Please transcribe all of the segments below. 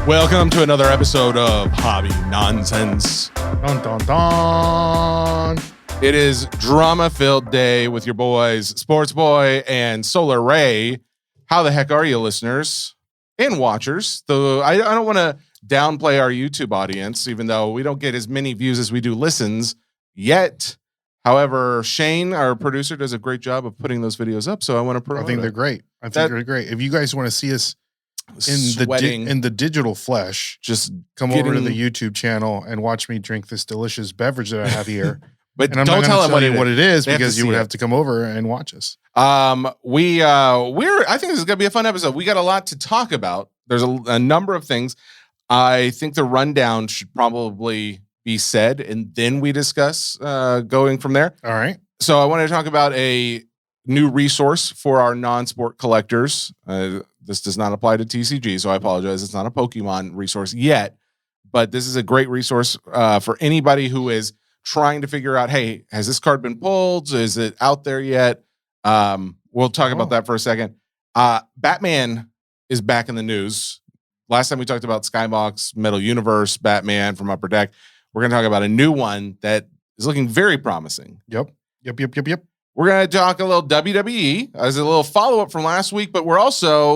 Welcome to another episode of Hobby Nonsense. Dun, dun, dun. It is drama-filled day with your boys, Sports Boy and Solar Ray. How the heck are you, listeners and watchers? Though I don't want to downplay our YouTube audience, even though we don't get as many views as we do listens yet. However, Shane, our producer, does a great job of putting those videos up, so I want to promote I think they're great. They're great. If you guys want to see us in the digital flesh, just come over to the YouTube channel and watch me drink this delicious beverage that I have here. But and I'm don't not tell them what it is because you would have to come over and watch us. I think this is gonna be a fun episode. We got a lot to talk about. There's a number of things. I think the rundown should probably be said, and then we discuss going from there. All right. So I wanted to talk about a new resource for our non-sport collectors. This does not apply to TCG, so I apologize. It's not a Pokemon resource yet, but this is a great resource for anybody who is trying to figure out, hey, has this card been pulled? Is it out there yet? We'll talk about that for a second. Batman is back in the news. Last time we talked about Skybox, Metal Universe, Batman from Upper Deck. We're going to talk about a new one that is looking very promising. Yep. We're going to talk a little WWE as a little follow-up from last week, but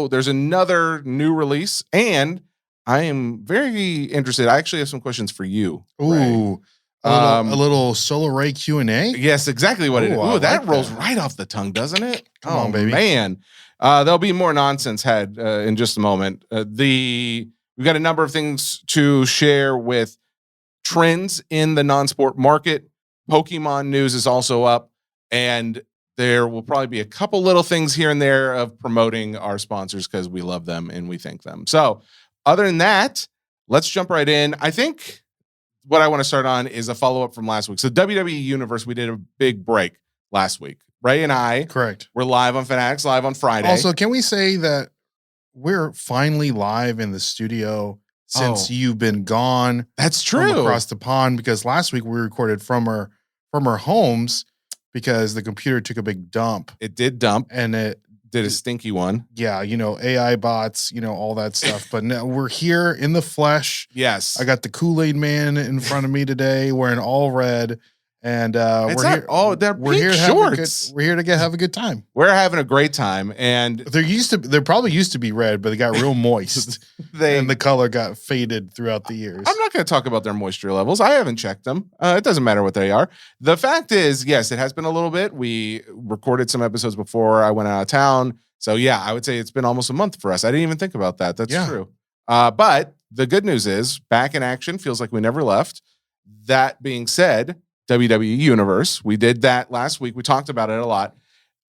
there's another new release, and I am very interested. I actually have some questions for you. Ooh, a little Solar Ray Q&A? Yes, exacwe what it is. Ooh, that rolls right off the tongue, doesn't it? Come on, baby. Man. There'll be more nonsense had in just a moment. We've got a number of things to share with trends in the non-sport market. Pokemon news is also up. And there will probably be a couple little things here and there of promoting our sponsors because we love them and we thank them. So other than that, let's jump right in. I think what I want to start on is a follow-up from last week. So WWE Universe, we did a big break last week. Ray and I were live on Fanatics Live on Friday. Also, can we say that we're finally live in the studio since you've been gone? That's true. From across the pond, because last week we recorded from our homes. Because the computer took a big dump. It did dump. And it did a stinky one. Yeah, AI bots, all that stuff. But now we're here in the flesh. Yes. I got the Kool-Aid Man in front of me today wearing all red. And we're here. Oh, they're pink shorts. We're here to have a good time. We're having a great time. And there probably used to be red, but they got real moist. And the color got faded throughout the years. I'm not going to talk about their moisture levels. I haven't checked them. It doesn't matter what they are. The fact is, yes, it has been a little bit. We recorded some episodes before I went out of town. So yeah, I would say it's been almost a month for us. I didn't even think about that. That's true. But the good news is back in action. Feels like we never left. That being said, WWE Universe. We did that last week. We talked about it a lot.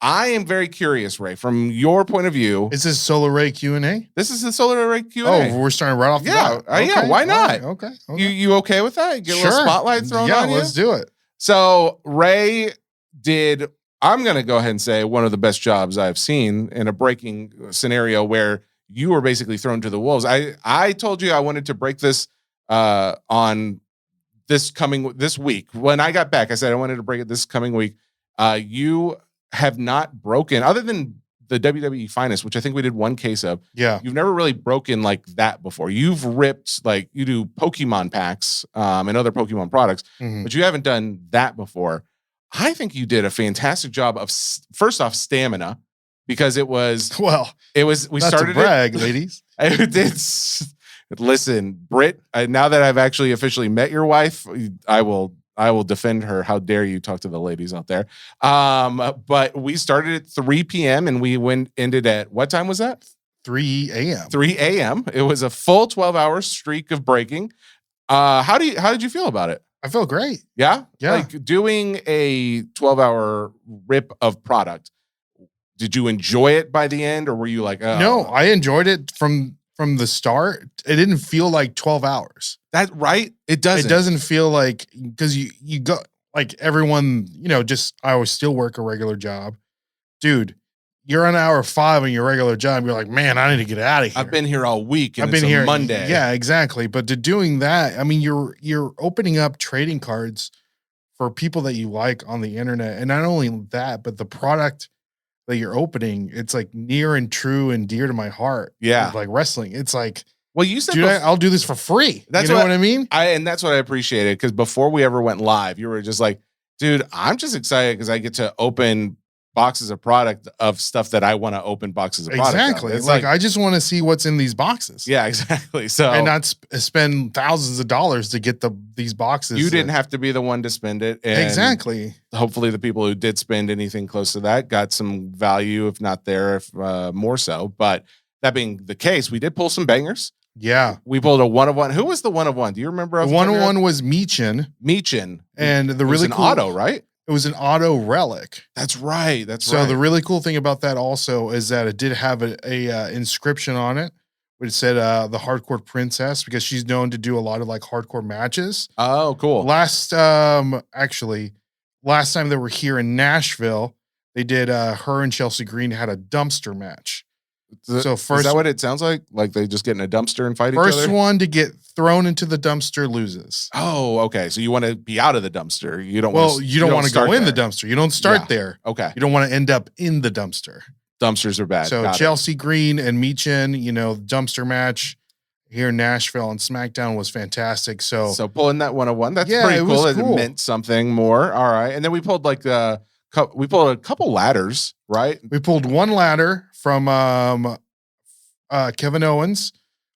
I am very curious, Ray, from your point of view. Is this Solar Ray Q&A? This is the Solar Ray Q&A. Oh, we're starting right off the bat. Yeah, why not? Okay. You okay with that? Get a little spotlight thrown on you? Yeah, let's do it. So Ray did, I'm going to go ahead and say, one of the best jobs I've seen in a breaking scenario where you were basically thrown to the wolves. I told you I wanted to break this on this week. When I got back, I said I wanted to break it this coming week. You have not broken, other than the WWE Finest, which I think we did one case of. Yeah. You've never really broken like that before. You've ripped, like you do Pokemon packs and other Pokemon products, but you haven't done that before. I think you did a fantastic job of, first off, stamina, because we started to brag, ladies. It did. Listen, Britt, now that I've actually officially met your wife, I will defend her. How dare you talk to the ladies out there? But we started at 3 p.m. and we ended at, what time was that? 3 a.m. 3 a.m. It was a full 12-hour streak of breaking. How did you feel about it? I felt great. Yeah? Yeah. Like doing a 12-hour rip of product. Did you enjoy it by the end, or were you like, oh? No, I enjoyed it from the start. It didn't feel like 12 hours. That right? It doesn't. It doesn't feel like, because you go, like everyone, I always still work a regular job. Dude, you're on hour 5 on your regular job. You're like, man, I need to get out of here. I've been here all week and I've been here Monday. Yeah, exactly. But to doing that, I mean, you're opening up trading cards for people that you like on the internet. And not only that, but the product that you're opening, it's like near and true and dear to my heart. Yeah. Like wrestling. It's like, well, you said, dude, I'll do this for free. That's you know what I mean? And that's what I appreciated, because before we ever went live, you were just like, dude, I'm just excited because I get to open boxes of product of stuff that I want to open boxes of product. Exactly. It's like I just want to see what's in these boxes. Yeah, exactly. So and not spend thousands of dollars to get these boxes. You didn't have to be the one to spend it. And exactly. Hopefully the people who did spend anything close to that got some value, if not there, if more so. But that being the case, we did pull some bangers. Yeah. We pulled a 1-of-1. Who was the 1-of-1? Do you remember? The 1-of-1 was Meechin. And the really cool auto, right? It was an auto relic. That's right. So the really cool thing about that also is that it did have a inscription on it, which said the Hardcore Princess, because she's known to do a lot of like hardcore matches. Oh, cool. Last time they were here in Nashville, they did her and Chelsea Green had a dumpster match. So first, is that what it sounds like? Like they just get in a dumpster and fight each other? First one to get thrown into the dumpster loses. Oh, okay. So you want to be out of the dumpster. You don't. You don't want to go in the dumpster. You don't start there. Okay. You don't want to end up in the dumpster. Dumpsters are bad. So Chelsea Green and Meechin, dumpster match here in Nashville on SmackDown was fantastic. So pulling that 1-of-1, that's pretty cool. It meant something more. All right. And then we pulled we pulled a couple ladders, right? We pulled one ladder from Kevin Owens,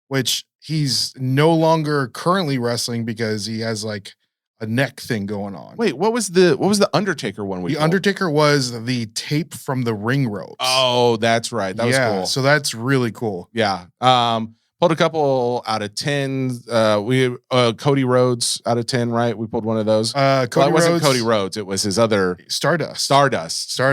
which he's no longer currently wrestling because he has like a neck thing going on. Wait, what was the Undertaker one? The Undertaker was the tape from the ring ropes. Oh, that's right. That was cool. So that's really cool. Yeah. Pulled a couple out of 10. We Cody Rhodes out of 10, right? We pulled one of those. It wasn't Cody Rhodes. It was his other Stardust. I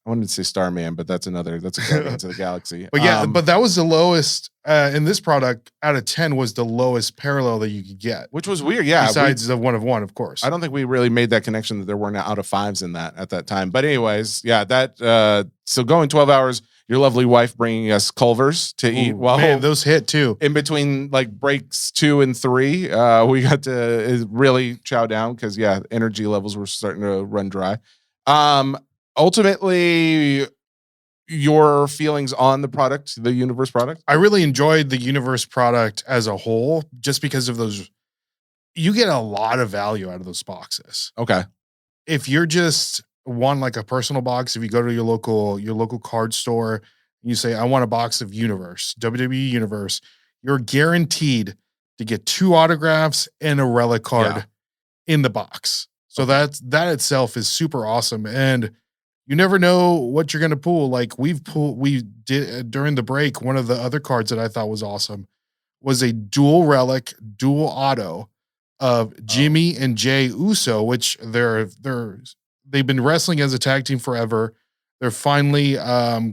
wanted to say Starman, but that's a Guardians of the Galaxy. But yeah, but that was the lowest in this product out of 10 was the lowest parallel that you could get, which was weird. Yeah, besides the 1-of-1, of course. I don't think we really made that connection that there weren't out of 5s in that at that time. But anyways, yeah, that so going 12 hours. Your lovely wife bringing us Culvers to eat. Well, man, those hit too. In between like breaks 2 and 3, we got to really chow down because energy levels were starting to run dry. Ultimately, your feelings on the product, the Universe product? I really enjoyed the Universe product as a whole, just because of those. You get a lot of value out of those boxes. Okay, if you're just want like a personal box, if you go to your local card store and you say, I want a box of Universe, WWE Universe, you're guaranteed to get 2 autographs and a relic card in the box. So that itself is super awesome. And you never know what you're going to pull. Like we did during the break, one of the other cards that I thought was awesome was a dual relic, dual auto of Jimmy and Jay Uso, which they've been wrestling as a tag team forever. They're finally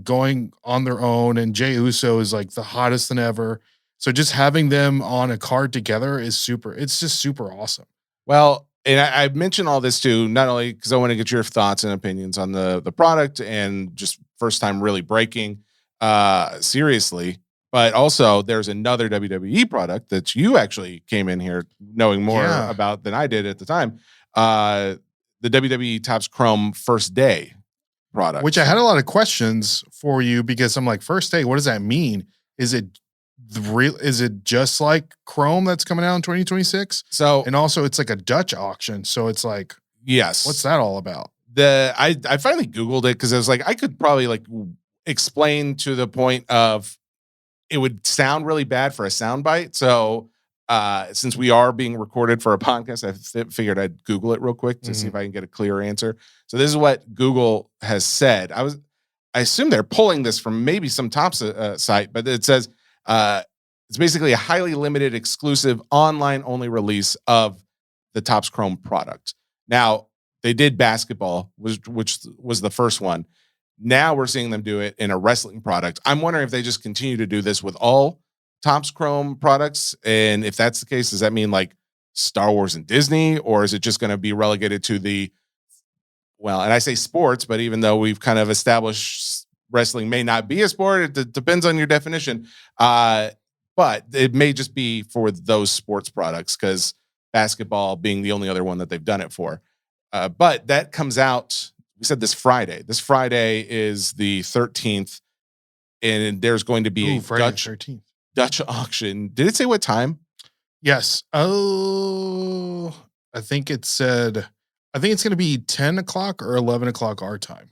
going on their own, and Jay Uso is like the hottest than ever. So just having them on a card together is super. It's just super awesome. Well, and I mentioned all this too, not only because I want to get your thoughts and opinions on the product and just first time really breaking seriously, but also there's another WWE product that you actually came in here knowing more about than I did at the time. The WWE Topps Chrome First Day product, which I had a lot of questions for you because I'm like, First Day, what does that mean? Is it just like Chrome that's coming out in 2026? So, and also it's like a Dutch auction. So it's like, yes, what's that all about? I finally Googled it because I was like, I could probably like explain to the point of it would sound really bad for a soundbite. So since we are being recorded for a podcast, I figured I'd Google it real quick to see if I can get a clear answer. So this is what Google has said. I assume they're pulling this from maybe some Topps site, but it says it's basically a highly limited, exclusive, online-only release of the Topps Chrome product. Now, they did basketball, which was the first one. Now we're seeing them do it in a wrestling product. I'm wondering if they just continue to do this with all Topps Chrome products, and if that's the case, does that mean like Star Wars and Disney, or is it just going to be relegated to the and I say sports, but even though we've kind of established wrestling may not be a sport, it depends on your definition, but it may just be for those sports products because basketball being the only other one that they've done it for, but that comes out we said this Friday. This Friday is the 13th, and there's going to be a Dutch auction. Did it say what time? Yes. Oh, I think it's going to be 10 o'clock or 11 o'clock our time.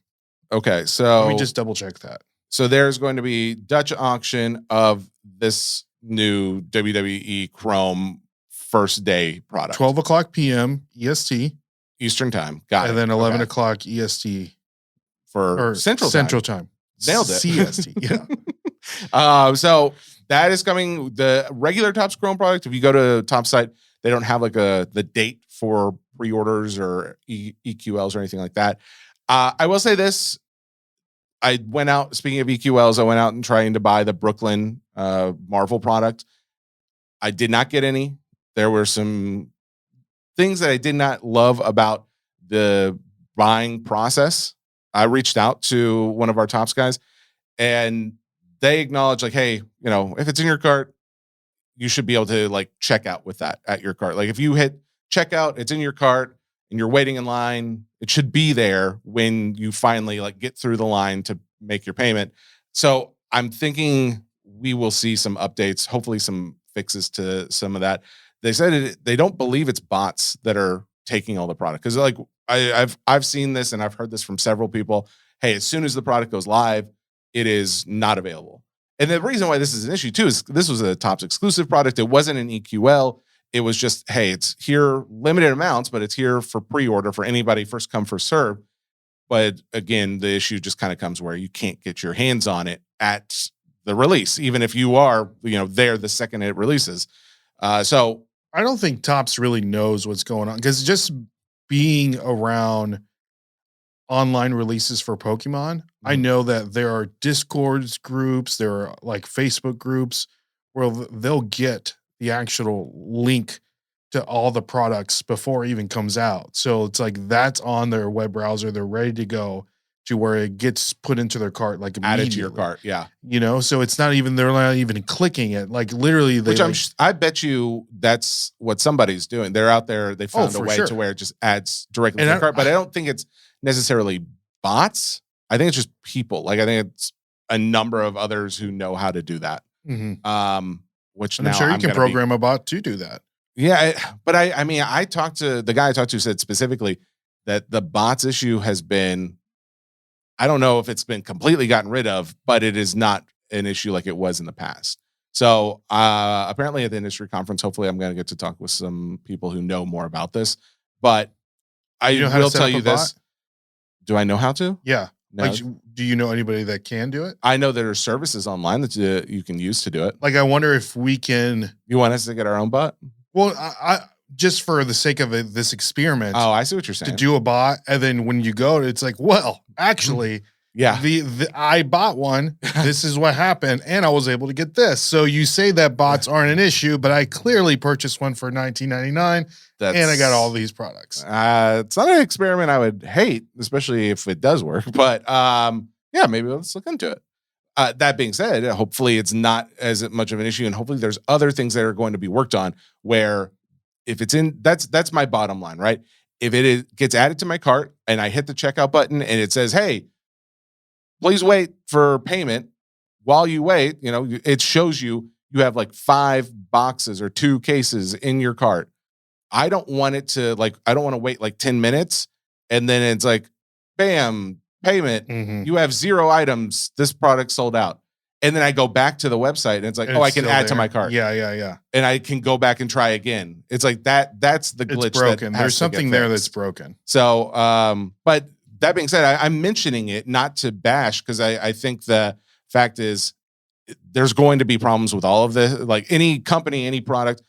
Okay, so let me just double check that. So there's going to be Dutch auction of this new WWE Chrome first day product. 12 o'clock p.m. EST. Eastern time. Got it. And then 11 o'clock EST. For Central time. Nailed it. CST, yeah. So that is coming. The regular Topps Chrome product, if you go to Topps site, they don't have like the date for pre-orders or EQLs or anything like that. I will say this. I went out, speaking of EQLs, I went out and trying to buy the Brooklyn Marvel product. I did not get any. There were some things that I did not love about the buying process. I reached out to one of our Topps guys, and they acknowledged, like, hey, if it's in your cart, you should be able to like check out with that at your cart. Like if you hit checkout, it's in your cart and you're waiting in line, it should be there when you finally like get through the line to make your payment. So I'm thinking we will see some updates, hopefully some fixes to some of that. They said they don't believe it's bots that are taking all the product. Cause like I've seen this and I've heard this from several people. Hey, as soon as the product goes live, it is not available. And the reason why this is an issue too is this was a Topps exclusive product. It wasn't an EQL. It was just, hey, it's here, limited amounts, but it's here for pre-order for anybody, first come, first serve. But again, the issue just kind of comes where you can't get your hands on it at the release, even if you are, there the second it releases. So I don't think Topps really knows what's going on, because just being around online releases for Pokemon, I know that there are Discord groups, there are like Facebook groups where they'll get the actual link to all the products before it even comes out. So it's like that's on their web browser. They're ready to go to where it gets put into their cart, like added to your cart. Yeah. So it's not even, they're not even clicking it. Like literally I bet you that's what somebody's doing. They're out there. They found a way to where it just adds directly to the cart, but I don't think it's necessarily bots. I think it's just people. Like I think it's a number of others who know how to do that. Mm-hmm. Which I'm sure you can program a bot to do that. Yeah, but I talked to the guy I talked to said specifically that the bots issue has been, I don't know if it's been completely gotten rid of, but it is not an issue like it was in the past. So apparently at the industry conference, hopefully I'm going to get to talk with some people who know more about this. But I will tell you this. Bot? Do I know how to? Yeah. No. Like, do you know anybody that can do it? I know there are services online that you can use to do it. Like, I wonder if we can. You want us to get our own bot? Well, I just for the sake of this experiment. Oh, I see what you're saying. To do a bot, and then when you go, it's like, well, actually, yeah, I bought one. This is what happened, and I was able to get this. So you say that bots aren't an issue, but I clearly purchased one for $19.99, and I got all these products. It's not an experiment I would hate, especially if it does work. But yeah, maybe let's look into it. That being said, hopefully it's not as much of an issue, and hopefully there's other things that are going to be worked on where if it's in, that's my bottom line, right? If it gets added to my cart and I hit the checkout button and it says, hey, please wait for payment. While you wait, it shows you have like 5 boxes or 2 cases in your cart. I don't want it to I don't want to wait like 10 minutes and then it's like, bam, payment. Mm-hmm. You have 0 items. This product sold out. And then I go back to the website and it's like, I can add to my cart. Yeah. And I can go back and try again. It's like that's the glitch. It's broken. There's something there that's broken. So, but that being said, I'm mentioning it not to bash, because I think the fact is there's going to be problems with all of this. Like any company, any product,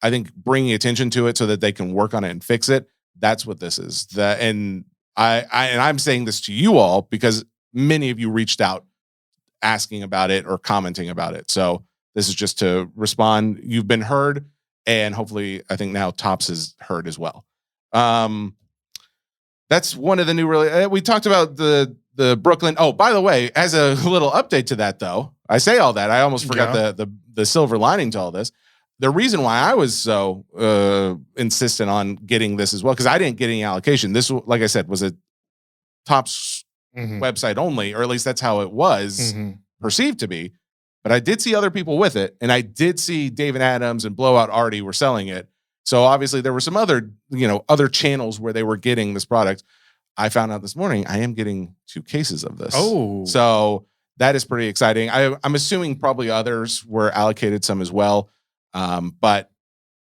I think bringing attention to it so that they can work on it and fix it. That's what this is. And I'm saying this to you all because many of you reached out asking about it or commenting about it. So this is just to respond. You've been heard, and hopefully I think now Topps is heard as well. That's one of the new we talked about the Brooklyn. Oh, by the way, as a little update to that though, I say all that, I almost forgot the silver lining to all this. The reason why I was so insistent on getting this as well, because I didn't get any allocation. This, like I said, was a Topps website only, or at least that's how it was perceived to be. But I did see other people with it, and I did see David Adams and Blowout Artie were selling it. So obviously there were some other, other channels where they were getting this product. I found out this morning I am getting 2 cases of this. Oh, so that is pretty exciting. I'm assuming probably others were allocated some as well, but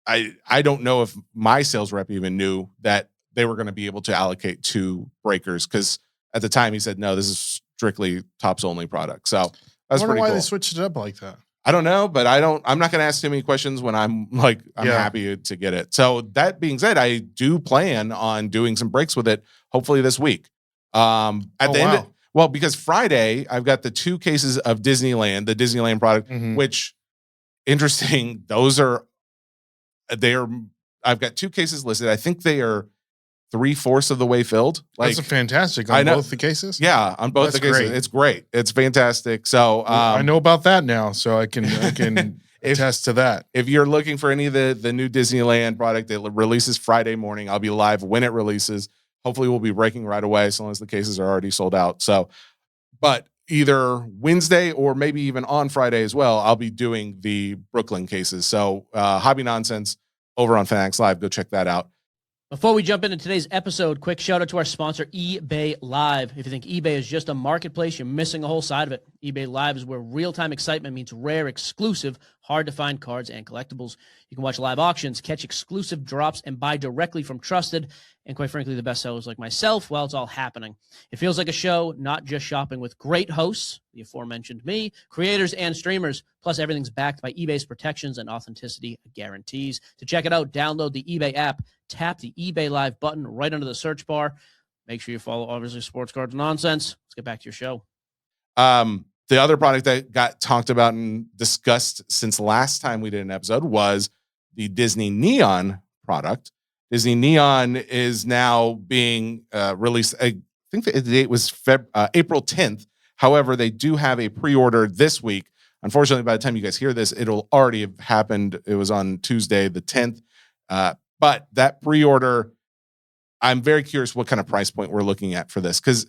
I don't know if my sales rep even knew that they were going to be able to allocate 2 breakers, because at the time he said no, this is strictly Topps only product. So that's pretty why cool. they switched it up like that. I don't know, but I'm not going to ask too many questions when I'm happy to get it. So that being said, I do plan on doing some breaks with it, hopefully this week. Because Friday I've got the 2 cases of Disneyland, the Disneyland product, which interesting. I've got 2 cases listed. I think they are 3/4 of the way filled. That's fantastic on both the cases. Yeah, on both the cases. Great. It's great. It's fantastic. So I know about that now, so I can attest to that. If you're looking for any of the new Disneyland product, it releases Friday morning. I'll be live when it releases. Hopefully we'll be breaking right away as long as the cases are already sold out. So, but either Wednesday or maybe even on Friday as well, I'll be doing the Brooklyn cases. So Hobby Nonsense over on Fanatics Live. Go check that out. Before we jump into today's episode, quick shout out to our sponsor, eBay Live. If you think eBay is just a marketplace, you're missing a whole side of it. eBay Live is where real-time excitement meets rare, exclusive, hard-to-find cards and collectibles. You can watch live auctions, catch exclusive drops, and buy directly from trusted and, quite frankly, the best sellers like myself while it's all happening. It feels like a show, not just shopping, with great hosts, the aforementioned me, creators, and streamers. Plus, everything's backed by eBay's protections and authenticity guarantees. To check it out, download the eBay app, tap the eBay Live button right under the search bar. Make sure you follow, obviously, Sports Cards Nonsense. Let's get back to your show. The other product that got talked about and discussed since last time we did an episode was the Disney Neon product. Disney Neon is now being released. I think the date was April 10th. However, they do have a pre-order this week. Unfortunately, by the time you guys hear this, it'll already have happened. It was on Tuesday, the 10th. But that pre-order, I'm very curious what kind of price point we're looking at for this, because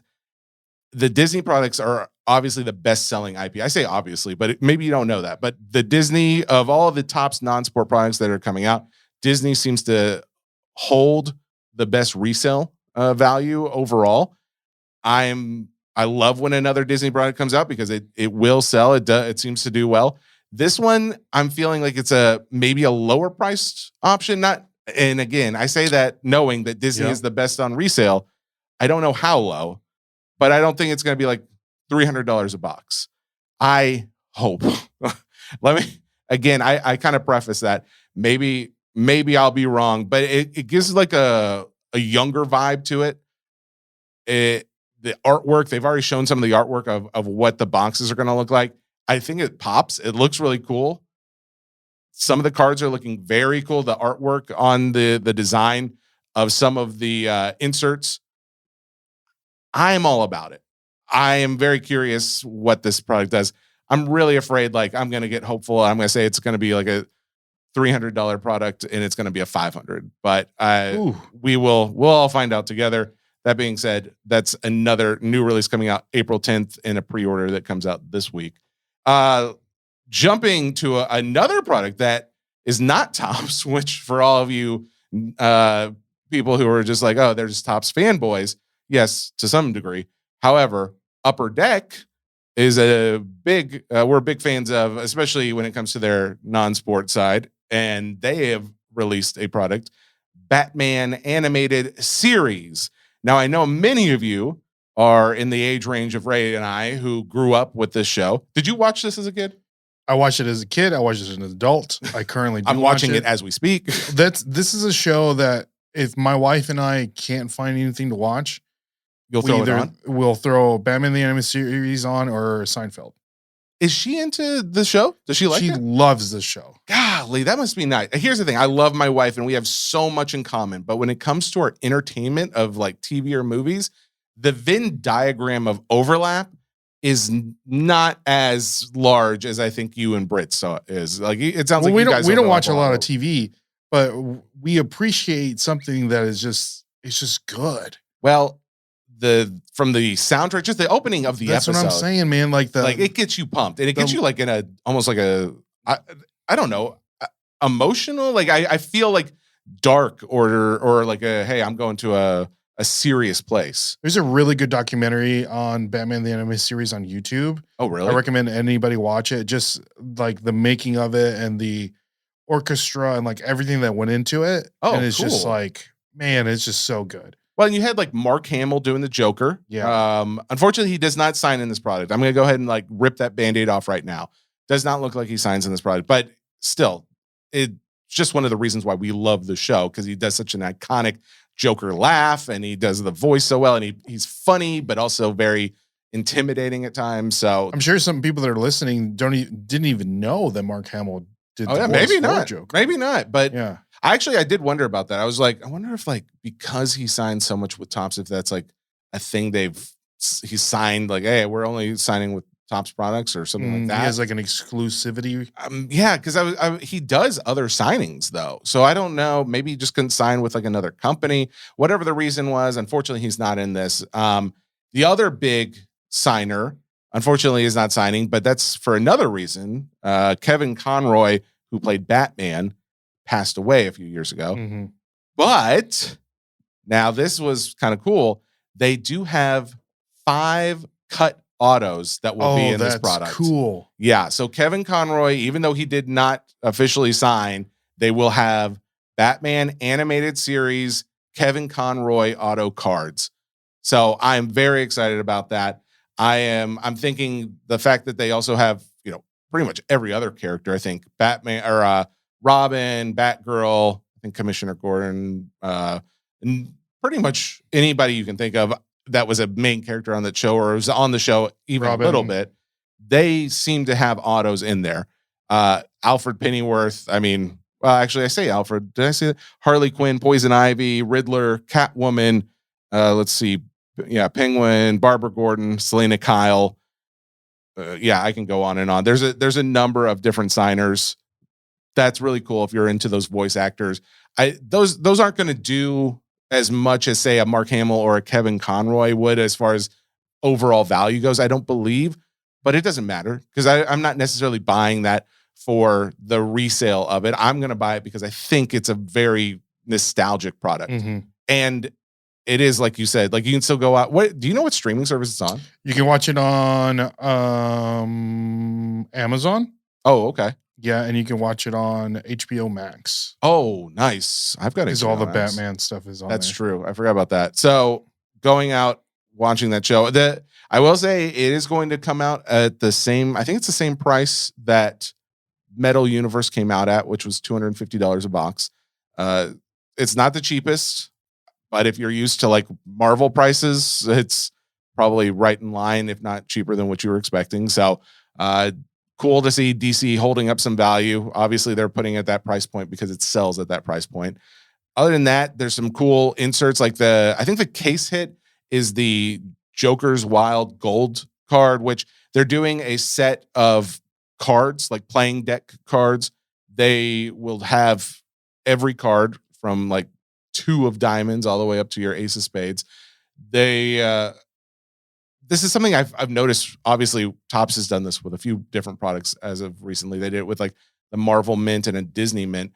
the Disney products are obviously the best-selling IP. I say obviously, but maybe you don't know that. But the Disney, of all of the Topps non-sport products that are coming out, Disney seems to hold the best resale value overall. I love when another Disney product comes out because it will sell. It seems to do well. This one, I'm feeling like it's maybe a lower priced option. And again, I say that knowing that Disney is the best on resale. I don't know how low, but I don't think it's going to be like $300 a box. I hope. I kind of preface that maybe I'll be wrong, but it gives like a younger vibe to it. The artwork, they've already shown some of the artwork of what the boxes are going to look like. I think it pops. It looks really cool. Some of the cards are looking very cool. The artwork on the design of some of the inserts, I'm all about it. I am very curious what this product does. I'm really afraid, like, I'm going to get hopeful. I'm going to say it's going to be like a $300 product and it's going to be a $500, but we'll all find out together. That being said, that's another new release coming out April 10th and a pre-order that comes out this week. Jumping to another product that is not Topps, which for all of you people who are just like, oh, they're just Topps fanboys. Yes, to some degree. However, Upper Deck is we're big fans of, especially when it comes to their non-sport side. And they have released a product, Batman Animated Series. Now, I know many of you are in the age range of Ray and I who grew up with this show. Did you watch this as a kid? I watched it as a kid. I watched it as an adult. I currently do I'm watching it as we speak. This is a show that if my wife and I can't find anything to watch, you'll throw it on? We'll throw Batman the Animated Series on or Seinfeld. Is she into the show? Does she like it? She loves this show. Golly, that must be nice. Here's the thing. I love my wife and we have so much in common. But when it comes to our entertainment of like TV or movies, the Venn diagram of overlap is not as large as I think you and Britt is. Like, it sounds like we don't watch a lot of TV, but we appreciate something that is just good. Well, from the soundtrack, just the opening of the episode. That's what I'm saying, man. Like it gets you pumped, and it gets you like in a almost like a I don't know, emotional. Like I feel like dark or like a hey, I'm going to a serious place. There's a really good documentary on Batman the Animated Series on YouTube. Oh, really? I recommend anybody watch it. Just like the making of it and the orchestra and like everything that went into it. Oh, and it's cool. just like, man, it's just so good. Well, and you had like Mark Hamill doing the Joker. Yeah. Unfortunately, he does not sign in this product. I'm going to go ahead and like rip that Band-Aid off right now. Does not look like he signs in this product, but still, it's just one of the reasons why we love the show, because he does such an iconic Joker laugh, and he does the voice so well, and he's funny, but also very intimidating at times. So I'm sure some people that are listening didn't even know that Mark Hamill did. Oh yeah, maybe not. Joker. Maybe not. But yeah, I did wonder about that. I was like, I wonder if like because he signed so much with Topps, if that's like a thing he signed like, hey, we're only signing with Topps products or something like that. He has like an exclusivity. Yeah, because he does other signings though, so I don't know. Maybe he just couldn't sign with like another company. Whatever the reason was, unfortunately, he's not in this. The other big signer, unfortunately, is not signing, but that's for another reason. Kevin Conroy, who played Batman, passed away a few years ago. Mm-hmm. But now this was kind of cool. They do have 5 cut autos that will be in this product. Cool. Yeah. So Kevin Conroy, even though he did not officially sign, they will have Batman animated series Kevin Conroy auto cards. So I'm very excited about that. I'm thinking the fact that they also have, pretty much every other character. I think Batman or Robin, Batgirl, I think Commissioner Gordon, and pretty much anybody you can think of that was a main character on that show or was on the show even Robin. A little bit. They seem to have autos in there. Alfred Pennyworth. I mean, well, actually, I say Alfred. Did I say that? Harley Quinn, Poison Ivy, Riddler, Catwoman. Let's see. Yeah, Penguin, Barbara Gordon, Selena Kyle. Yeah, I can go on and on. There's a number of different signers. That's really cool if you're into those voice actors. Those aren't going to do as much as say a Mark Hamill or a Kevin Conroy would as far as overall value goes. I don't believe, but it doesn't matter because I'm not necessarily buying that for the resale of it. I'm going to buy it because I think it's a very nostalgic product. Mm-hmm. And it is, like you said, like you can still go out. What do you know what streaming service it's on? You can watch it on Amazon. Oh, okay. Yeah, and you can watch it on HBO Max. Oh, nice. I've got it. Because all the Batman stuff is on. That's there. true. I forgot about that. So going out, watching that show, I will say it is going to come out at the same, I think it's the same price that Metal Universe came out at, which was $250 a box. It's not the cheapest, but if you're used to like Marvel prices, it's probably right in line, if not cheaper than what you were expecting. So cool to see DC holding up some value. Obviously, they're putting it at that price point because it sells at that price point. Other than that, there's some cool inserts like I think the case hit is the Joker's Wild Gold card, which they're doing a set of cards, like playing deck cards. They will have every card from like 2 of diamonds all the way up to your ace of spades. This is something I've noticed. Obviously, Topps has done this with a few different products as of recently. They did it with like the Marvel Mint and a Disney Mint.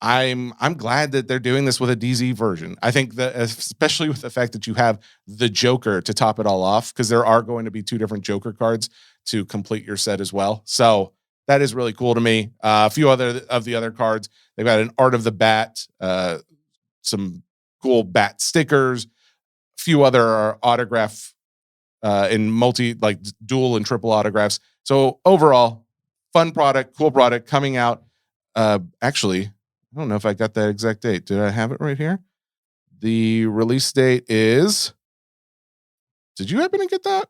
I'm glad that they're doing this with a DZ version. I think that especially with the fact that you have the Joker to top it all off, because there are going to be 2 different Joker cards to complete your set as well. So that is really cool to me. A few other of the other cards, they've got an Art of the Bat, some cool bat stickers, a few other autograph in multi, like dual and triple autographs. So overall, fun product, cool product coming out. Actually, I don't know if I got that exact date. Did I have it right here? The release date is. Did you happen to get that?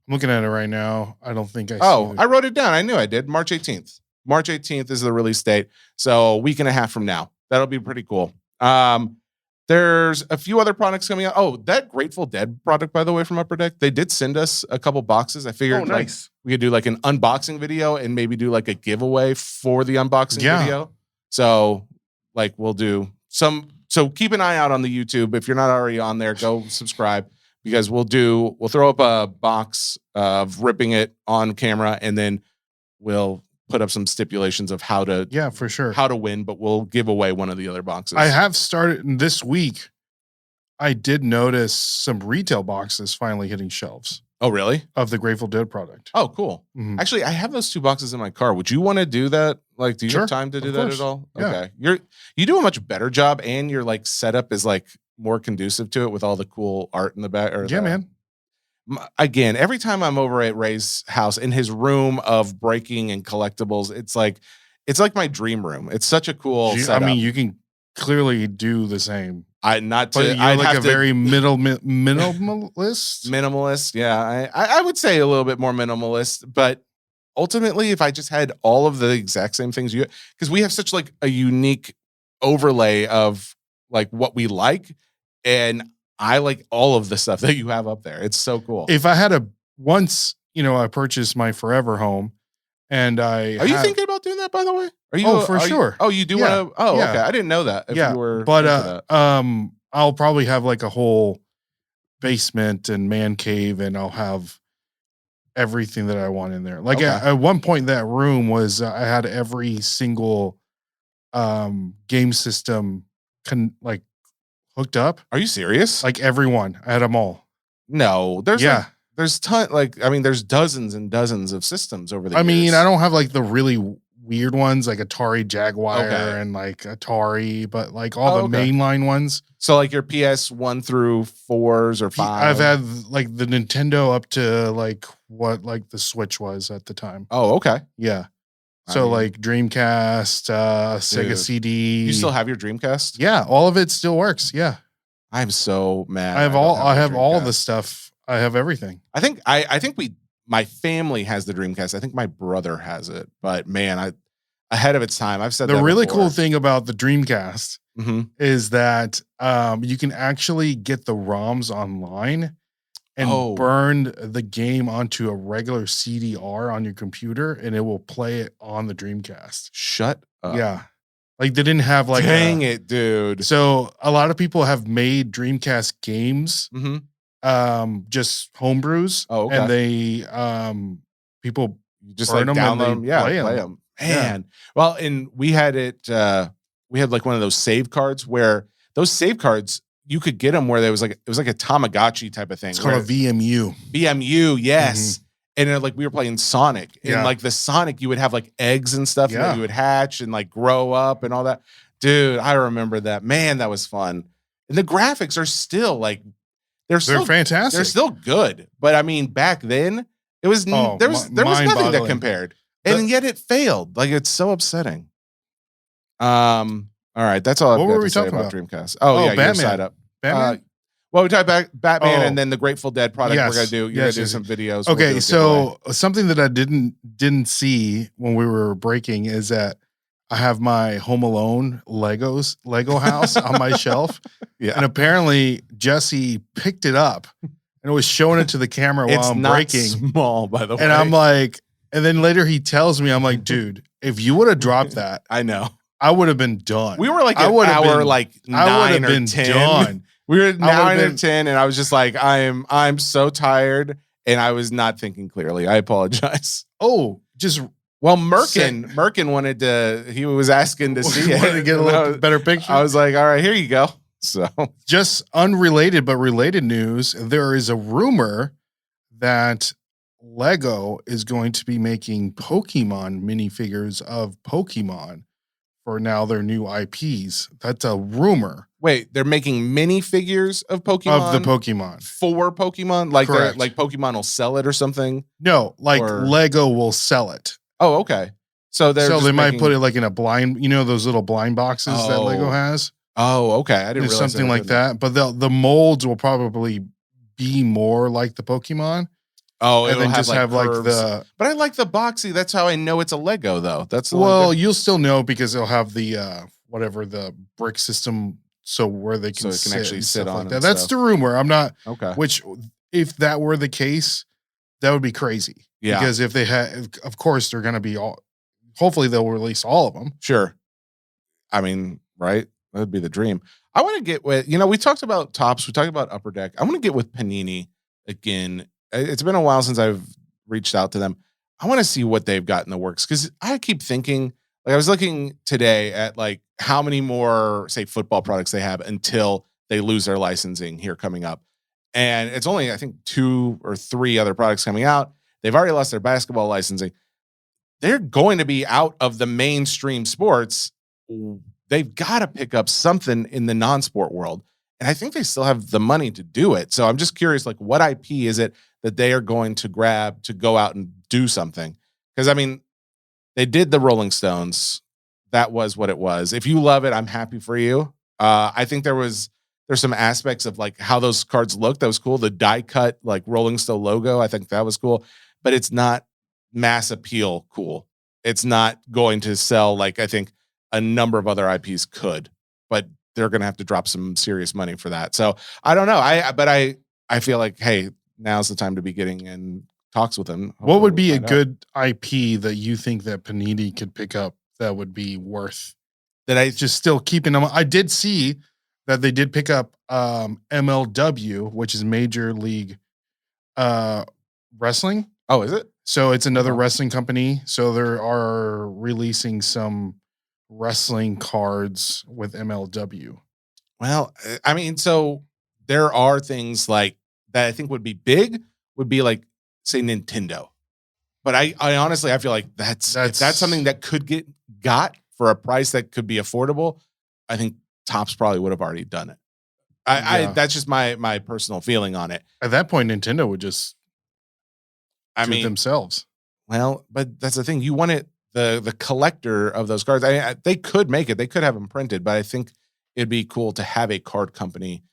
I'm looking at it right now. I don't think I. I wrote it down. I knew I did. March 18th. March 18th is the release date. So a week and a half from now. That'll be pretty cool. There's a few other products coming out. Oh, that Grateful Dead product, by the way, from Upper Deck, they did send us a couple boxes. I figured nice. We could do like an unboxing video and maybe do like a giveaway for the unboxing video. So like we'll do some. So keep an eye out on the YouTube. If you're not already on there, go subscribe. because we'll throw up a box of ripping it on camera, and then we'll put up some stipulations of how to for sure how to win, but we'll give away one of the other boxes. I have started this week. I did notice some retail boxes finally hitting shelves. Oh, really? Of the Grateful Dead product. Oh, cool. Mhm. Actually, I have those 2 boxes in my car. Would you want to do that? Like, do you have time to do that course. at all? Yeah. Okay. You do a much better job, and your like setup is like more conducive to it with all the cool art in the back. Man. Again, every time I'm over at Ray's house in his room of breaking and collectibles, it's like my dream room. It's such a cool setup. I mean, you can clearly do the same. I'd like have a very minimalist. Minimalist, yeah. I would say a little bit more minimalist, but ultimately, if I just had all of the exact same things because we have such like a unique overlay of like what we like, and I like all of the stuff that you have up there. It's so cool. If I had I purchased my forever home, and are you thinking about doing that, by the way? Sure. You do want to? Oh, yeah. Okay. I didn't know that. If you were, but I'll probably have like a whole basement and man cave, and I'll have everything that I want in there. Like at one point, that room was I had every single game system hooked up. Are you serious? Like everyone, I had them all. No, there's there's dozens and dozens of systems over the years. I mean, I don't have like the really weird ones like Atari Jaguar and like Atari, but like all the mainline ones. So like your PS1 through 4s or 5s. I've had like the Nintendo up to like what like the Switch was at the time. Oh, okay. Yeah. So like Dreamcast, Sega CD. You still have your Dreamcast? Yeah, all of it still works. Yeah. I'm so mad. I have all the stuff. I have everything. I think my family has the Dreamcast. I think my brother has it, but man, ahead of its time. I've said the that really before. cool thing about the Dreamcast is that you can actually get the ROMs online and burn the game onto a regular CDR on your computer, and it will play it on the Dreamcast. Shut up. Yeah. Like they didn't have like dang it, dude. So a lot of people have made Dreamcast games. Just homebrews. Oh, okay. And they people just like download them, play them. Man. Yeah. Well, and we had we had like one of those save cards where those save cards you could get them where it was like a Tamagotchi type of thing. It's called a VMU. VMU, yes. And then, like we were playing Sonic, and like the Sonic, you would have like eggs and stuff that you would hatch and like grow up and all that. Dude, I remember that. Man, that was fun. And the graphics are still like they're fantastic. They're still good. But I mean, back then it was there was nothing that compared. And yet it failed. Like it's so upsetting. All right, that's all I've got to say about Dreamcast. Oh yeah, Batman. Your side up. Batman? Well, we talked about Batman and then the Grateful Dead product. We're gonna do. You're gonna do some videos. Okay, so something that I didn't see when we were breaking is that I have my Home Alone Lego house on my shelf. Yeah, and apparently Jesse picked it up and was showing it to the camera while I'm breaking. Small, by the way. And I'm like, and then later he tells me, I'm like, dude, if you would have dropped that, I know. I would have been done. We were like an hour, like 9 or 10. Done. We were 9 or 10, and I was just like, I'm so tired, and I was not thinking clearly. I apologize. Oh, Merkin wanted to. He was asking to see it to get a little better picture. I was like, all right, here you go. So just unrelated but related news. There is a rumor that Lego is going to be making Pokemon minifigures of Pokemon for now their new IPs. That's a rumor. Wait, they're making minifigures of Pokemon? Of the Pokemon. For Pokemon? Like Pokemon will sell it or something? No, Lego will sell it. Oh, okay. So they might put it like in a blind, those little blind boxes that Lego has. Oh, okay. I didn't realize something like that. But the molds will probably be more like the Pokemon. Oh, and then just have like the. But I like the boxy. That's how I know it's a Lego, though. You'll still know because it'll have the the brick system, so where they can actually sit on like that. That's the rumor. I'm not okay. Which, if that were the case, that would be crazy. Yeah, because if they had, of course, they're going to be all. Hopefully, they'll release all of them. Sure. I mean, right? That'd be the dream. I want to get with, we talked about Topps, we talked about Upper Deck. I want to get with Panini again. It's been a while since I've reached out to them. I want to see what they've got in the works because I keep thinking, like I was looking today at like how many more, say, football products they have until they lose their licensing here coming up. And it's only, I think, 2 or 3 other products coming out. They've already lost their basketball licensing. They're going to be out of the mainstream sports. They've got to pick up something in the non-sport world. And I think they still have the money to do it. So I'm just curious, like, what IP is it that they are going to grab to go out and do something? Because, I mean, they did the Rolling Stones. That was what it was. If you love it, I'm happy for you. I think there's some aspects of like how those cards look. That was cool. The die cut, like Rolling Stone logo. I think that was cool, but it's not mass appeal cool. It's not going to sell like I think a number of other IPs could, but they're going to have to drop some serious money for that. So I don't know. I feel like, hey, now's the time to be getting in talks with them. What would be a good IP that you think that Panini could pick up that would be worth that I just still keeping them? I did see that they did pick up MLW, which is Major League Wrestling. Oh, is it? So it's another wrestling company. So they are releasing some wrestling cards with MLW. Well, I mean, so there are things like that I think would be big, would be like, say, Nintendo. But I honestly, I feel like that's something that could get got for a price that could be affordable. I think Topps probably would have already done it. I that's just my personal feeling on it. At that point, Nintendo would just do it themselves. Well, but that's the thing. You want it, the collector of those cards. They could make it. They could have them printed, but I think it'd be cool to have a card company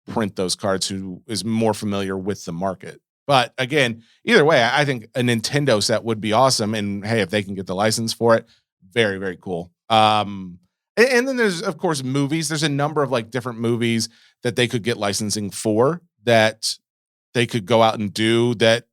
print those cards who is more familiar with the market. But again, either way, I think a Nintendo set would be awesome. And hey, if they can get the license for it, very, very cool. And then there's, of course, movies. There's a number of like different movies that they could get licensing for that they could go out and do that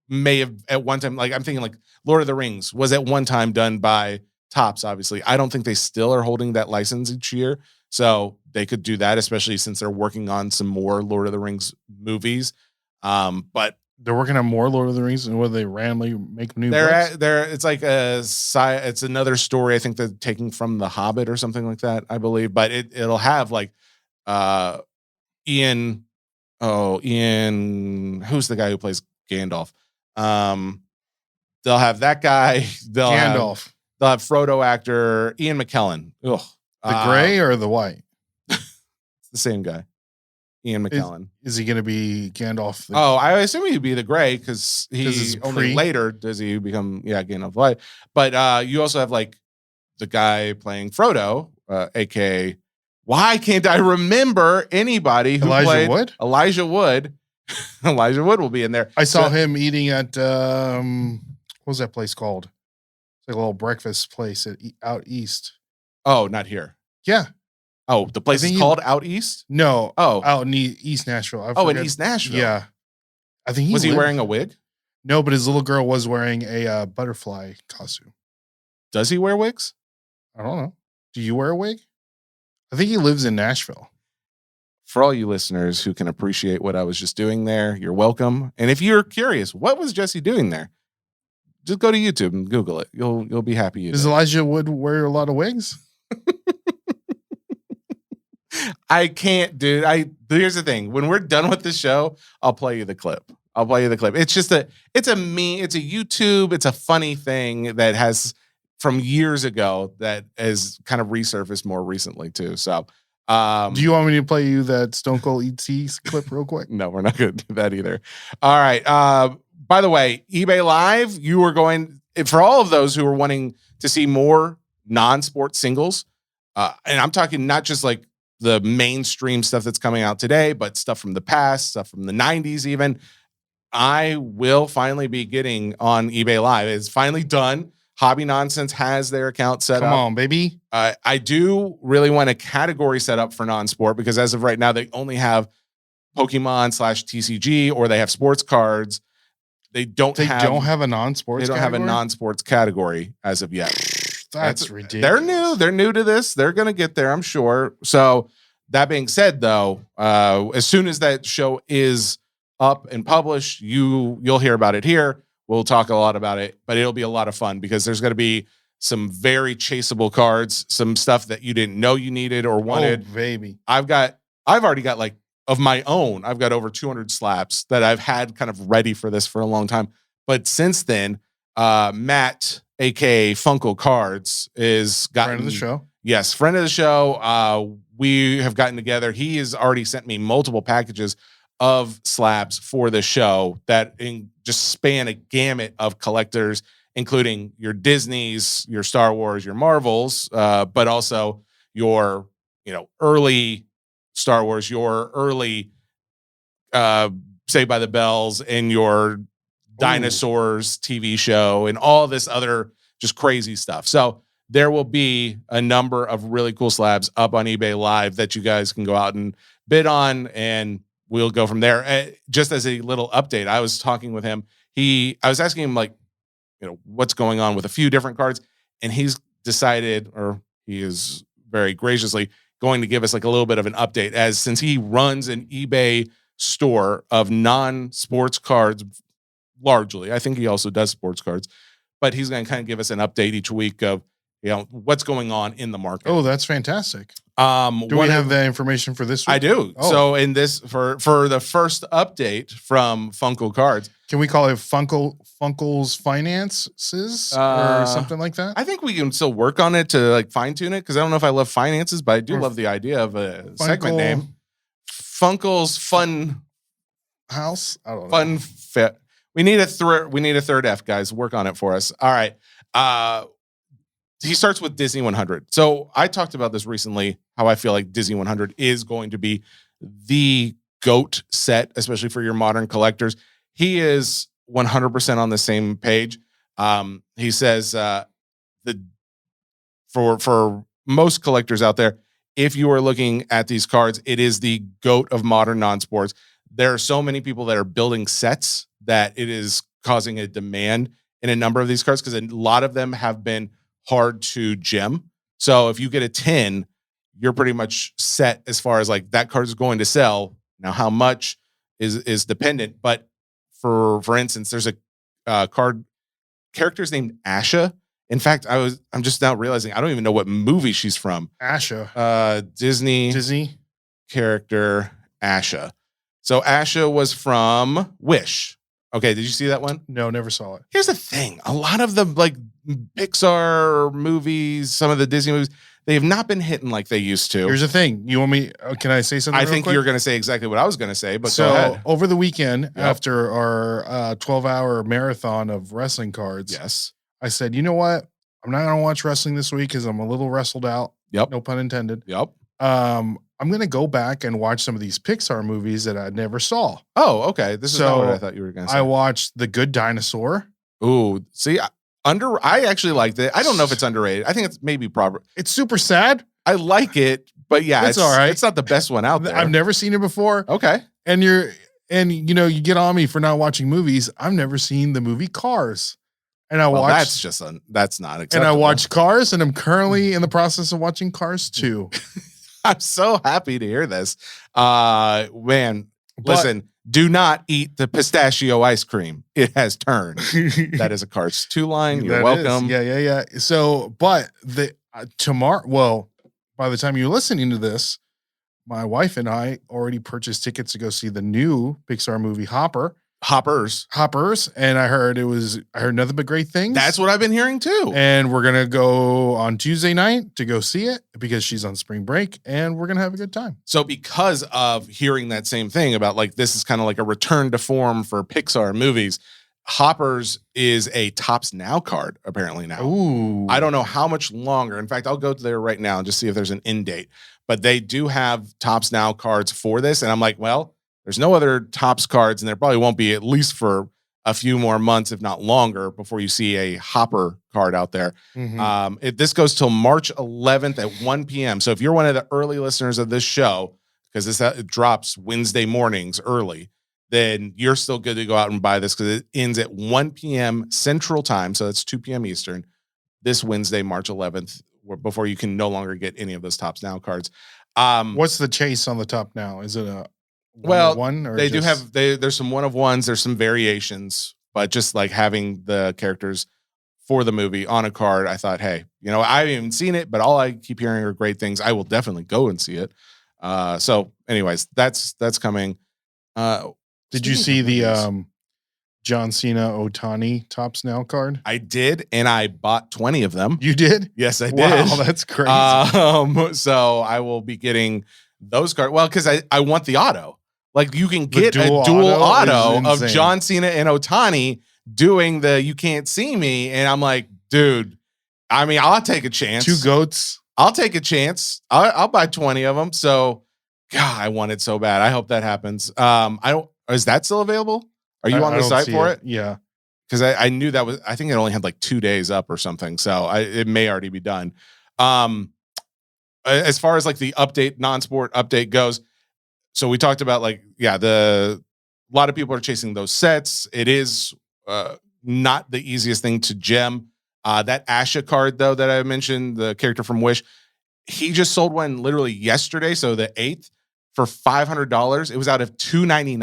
may have at one time, like I'm thinking like Lord of the Rings was at one time done by Topps, obviously. I don't think they still are holding that license each year. So they could do that, especially since they're working on some more Lord of the Rings movies. But they're working on more Lord of the Rings, and whether they randomly make new books? It's like it's another story. I think they're taking from The Hobbit or something like that, I believe. But it'll have like Ian, who's the guy who plays Gandalf? They'll have that guy. They'll have Frodo actor Ian McKellen. Ugh. The gray or the white? It's the same guy. Ian McKellen. Is he going to be Gandalf? I assume he'd be the gray because only later does he become Gandalf White. But you also have like the guy playing Frodo, aka why can't I remember anybody who played Wood? Elijah Wood? Elijah Wood will be in there. I saw him eating at what was that place called? It's like a little breakfast place out east. Oh, not here. Yeah. Oh, the place is called Out East? No. Oh. Out in East Nashville. In East Nashville. Yeah. I think was he wearing a wig? No, but his little girl was wearing a butterfly costume. Does he wear wigs? I don't know. Do you wear a wig? I think he lives in Nashville. For all you listeners who can appreciate what I was just doing there, you're welcome. And if you're curious, what was Jesse doing there? Just go to YouTube and Google it. You'll be happy you did. Does Elijah Wood wear a lot of wigs? I can't, dude. Here's the thing. When we're done with the show, I'll play you the clip. It's just it's a YouTube. It's a funny thing that has from years ago that has kind of resurfaced more recently too. So, do you want me to play you that Stone Cold ET clip real quick? No, we're not going to do that either. All right. By the way, eBay Live, you are going for all of those who are wanting to see more non-sport singles. And I'm talking not just like the mainstream stuff that's coming out today, but stuff from the past, stuff from the 90s even. I will finally be getting on eBay Live. It's finally done. Hobby Nonsense has their account set up. Come on, baby. I do really want a category set up for non-sport because as of right now, they only have Pokemon /TCG or they have sports cards. They don't have a non-sports. They don't have a non-sports category as of yet. That's ridiculous. They're new to this. They're going to get there, I'm sure. So That being said, though, as soon as that show is up and published, you'll hear about it here. We'll talk a lot about it, but it'll be a lot of fun because there's going to be some very chaseable cards, some stuff that you didn't know you needed or wanted. Oh, baby. I've already got like of my own. I've got over 200 slaps that I've had kind of ready for this for a long time. But since then, Matt, aka Funko Cards, is gotten Friend of the show. Yes, friend of the show. We have gotten together. He has already sent me multiple packages of slabs for the show that just span a gamut of collectors, including your Disneys, your Star Wars, your Marvels, but also your early Star Wars, your early Saved by the Bells, and your Dinosaurs TV show, and all this other just crazy stuff. So there will be a number of really cool slabs up on eBay Live that you guys can go out and bid on, and we'll go from there. Just as a little update, I was talking with him. I was asking him, like, what's going on with a few different cards, and he's decided, or he is very graciously going to give us like a little bit of an update, since he runs an eBay store of non-sports cards largely. I think he also does sports cards, but he's going to kind of give us an update each week of what's going on in the market. Oh, that's fantastic. Do we have that information for this week? I do. Oh. So in this, for the first update from Funko Cards, can we call it Funko's Finances or something like that? I think we can still work on it to like fine tune it, because I don't know if I love finances, but I do love the idea of a segment name. Funko's Fun House. I don't know. Fun Fit. We need a third F, guys. Work on it for us. All right. He starts with Disney 100. So I talked about this recently, how I feel like Disney 100 is going to be the GOAT set, especially for your modern collectors. He is 100% on the same page. He says for most collectors out there, if you are looking at these cards, it is the GOAT of modern non-sports. There are so many people that are building sets that it is causing a demand in a number of these cards, because a lot of them have been hard to gem. So if you get a 10, you're pretty much set as far as like that card is going to sell. Now, how much is dependent, but for instance, there's a character's named Asha. In fact, I'm just now realizing I don't even know what movie she's from. Asha. Disney character Asha. So Asha was from Wish. Okay, did you see that one? No, never saw it. Here's the thing. A lot of the like Pixar movies, some of the Disney movies, they have not been hitting like they used to. Here's the thing. You want me, can I say something I real think quick? you're going to say exactly what I was going to say, but so go ahead. Over the weekend, after our 12-hour marathon of wrestling cards, yes, I said, you know what? I'm not going to watch wrestling this week because I'm a little wrestled out. Yep. No pun intended. Yep. I'm going to go back and watch some of these Pixar movies that I never saw. Oh, okay. This is not what I thought you were going to say. I watched The Good Dinosaur. Ooh, see, I actually liked it. I don't know if it's underrated. I think it's maybe proper. It's super sad. I like it, but yeah, it's all right. It's not the best one out there. I've never seen it before. Okay. And you get on me for not watching movies. I've never seen the movie Cars. And I watched. That's not acceptable. And I watched Cars, and I'm currently in the process of watching Cars 2. I'm so happy to hear this. Man, listen, do not eat the pistachio ice cream. It has turned. That is a Cars 2 line. You're welcome. Yeah. So, but tomorrow, by the time you're listening to this, my wife and I already purchased tickets to go see the new Pixar movie Hoppers, and I heard nothing but great things. That's what I've been hearing too. And we're gonna go on Tuesday night to go see it because she's on spring break, and we're gonna have a good time. So because of hearing that same thing about like this is kind of like a return to form for Pixar movies, Hoppers is a Tops Now card apparently now. Ooh. I don't know how much longer. In fact, I'll go there right now and just see if there's an end date. But they do have Tops Now cards for this, and I'm like, well, there's no other Topps cards, and there probably won't be at least for a few more months, if not longer, before you see a Hopper card out there. Mm-hmm. This goes till March 11th at 1 p.m. So if you're one of the early listeners of this show, because it drops Wednesday mornings early, then you're still good to go out and buy this because it ends at 1 p.m. Central Time. So that's 2 p.m. Eastern this Wednesday, March 11th. before you can no longer get any of those Tops Now cards. What's the chase on the top now? Is it a one or they do have there's some one of ones, there's some variations, but just like having the characters for the movie on a card, I thought, hey, I haven't even seen it, but all I keep hearing are great things. I will definitely go and see it. So anyways, that's coming. Did you see the John Cena Otani Tops Now card? I did, and I bought 20 of them. You did? Yes, I did. Wow, that's crazy. So I will be getting those cards. Well, because I want the auto. Like you can get a dual auto of John Cena and Otani doing the "You Can't See Me," and I'm like, dude. I mean, I'll take a chance. 2 goats. I'll take a chance. I'll buy 20 of them. So, God, I want it so bad. I hope that happens. Is that still available? Are you on the site for it? Yeah. Because I knew that was, I think it only had like 2 days up or something. So it may already be done. As far as like the non-sport update goes. So we talked about like, a lot of people are chasing those sets. It is not the easiest thing to gem. That Asha card though, that I mentioned, the character from Wish, he just sold one literally yesterday. So the 8th for $500. It was out of $299.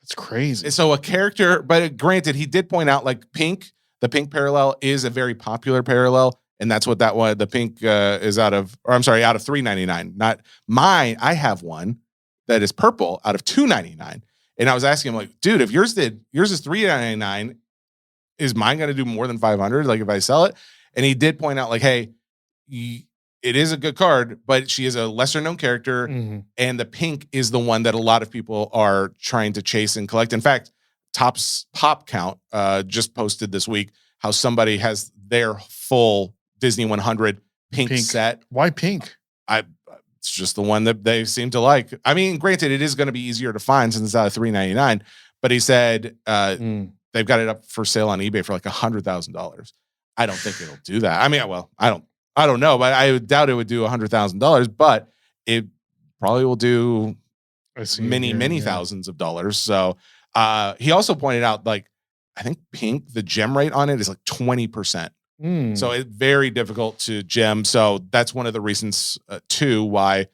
That's crazy. So a character, but granted, he did point out like the pink parallel is a very popular parallel. And that's what that one, the pink is out of $399. Not mine. I have one that is purple out of $299. And I was asking him like, dude, if yours is $399, is mine going to do more than $500? Like if I sell it? And he did point out like, hey, it is a good card, but she is a lesser known character. Mm-hmm. And the pink is the one that a lot of people are trying to chase and collect. In fact, Topps Pop Count just posted this week how somebody has their full Disney 100 pink set. Why pink? It's just the one that they seem to like. I mean, granted, it is going to be easier to find since it's out of $399. But he said they've got it up for sale on eBay for like $100,000. I don't think it'll do that. I mean, well, I don't know, but I doubt it would do $100,000. But it probably will do many thousands of dollars. So he also pointed out, like, I think pink, the gem rate on it is like 20%. So it's very difficult to gem. So that's one of the reasons too why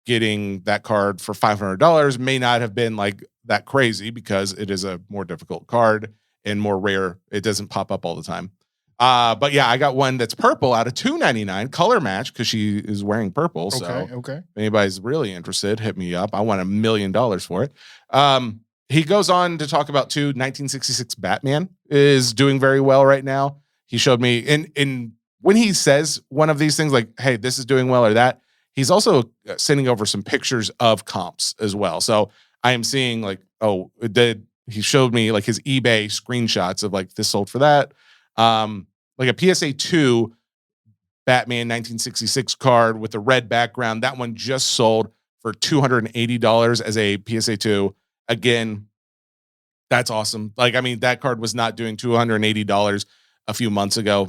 getting that card for $500 may not have been like that crazy, because it is a more difficult card and more rare. It doesn't pop up all the time. But yeah, I got one that's purple out of $299, color match, because she is wearing purple. So if anybody's really interested, hit me up. I want $1 million for it. He goes on to talk about 1966 Batman is doing very well right now. He showed me in when he says one of these things like, hey, this is doing well or that, he's also sending over some pictures of comps as well. So I am seeing like, he showed me like his eBay screenshots of like this sold for that. Like a PSA 2 Batman 1966 card with a red background. That one just sold for $280 as a PSA 2. Again, that's awesome. Like, I mean, that card was not doing $280 a few months ago,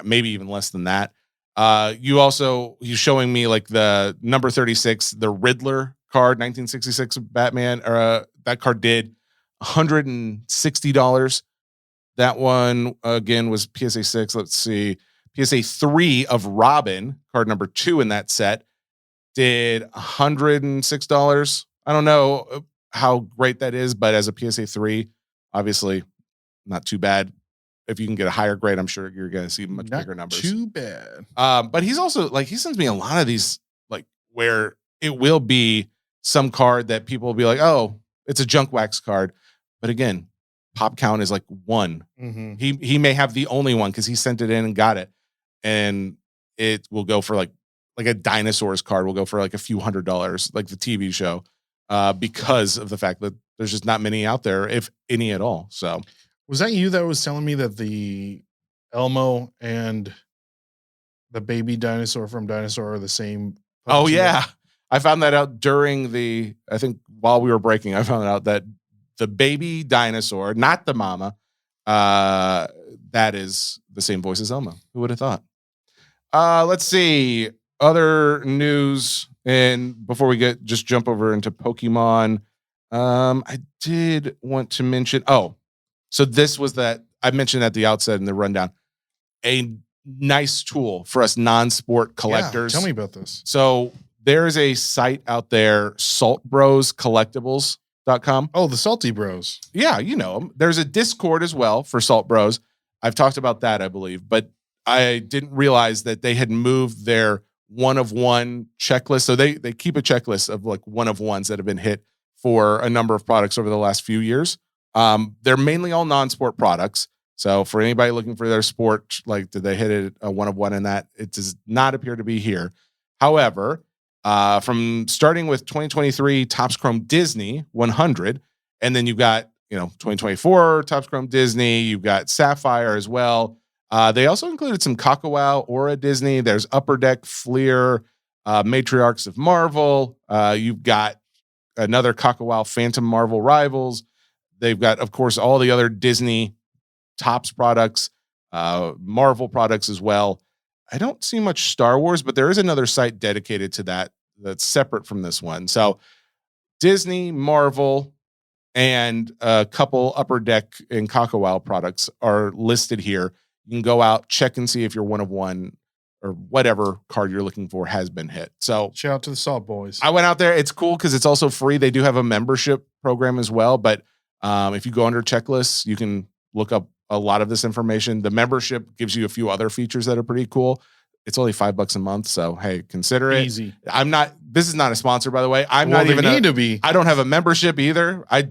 maybe even less than that. He's showing me like the number 36, the Riddler card, 1966 Batman, that card did $160. That one again was PSA 6. Let's see. PSA 3 of Robin, card number 2 in that set, did $106. I don't know how great that is, but as a PSA 3, obviously not too bad. If you can get a higher grade, I'm sure you're going to see much bigger numbers. Too bad. But he's also like, he sends me a lot of these, like where it will be some card that people will be like, oh, it's a junk wax card. But again, pop count is like 1. Mm-hmm. He may have the only one because he sent it in and got it. And it will go for like a dinosaurs card will go for like a few $100s, like the TV show, because of the fact that there's just not many out there, if any at all. So. Was that you that was telling me that the Elmo and the baby dinosaur from Dinosaur are the same? Oh, yeah. I found that out I think while we were breaking, I found out that the baby dinosaur, not the mama, that is the same voice as Elmo. Who would have thought? Let's see. Other news. And before we just jump over into Pokemon, I did want to mention, so this was that I mentioned at the outset in the rundown, a nice tool for us non-sport collectors. Yeah, tell me about this. So there is a site out there, saltbroscollectibles.com. Oh, the Salty Bros. Yeah, you know them. There's a Discord as well for Salt Bros. I've talked about that, I believe, but I didn't realize that they had moved their one of one checklist. So they keep a checklist of like one of ones that have been hit for a number of products over the last few years. They're mainly all non-sport products. So for anybody looking for their sport, like did they hit it a one of one in that? It does not appear to be here. However, from starting with 2023 Topps Chrome Disney 100, and then you've got 2024 Topps Chrome Disney, you've got Sapphire as well. They also included some Kakawau, Aura Disney. There's Upper Deck, Fleer, Matriarchs of Marvel. You've got another Kakawau, Phantom Marvel Rivals. They've got, of course, all the other Disney Topps products, Marvel products as well. I don't see much Star Wars, but there is another site dedicated to that that's separate from this one. So Disney, Marvel, and a couple Upper Deck and Kakawau products are listed here. You can go out, check and see if your one of one or whatever card you're looking for has been hit. So shout out to the Salt Boys. I went out there. It's cool because it's also free. They do have a membership program as well. But if you go under checklists, you can look up a lot of this information. The membership gives you a few other features that are pretty cool. It's only $5 a month. So, hey, consider it. Easy. This is not a sponsor, by the way. I don't have a membership either. I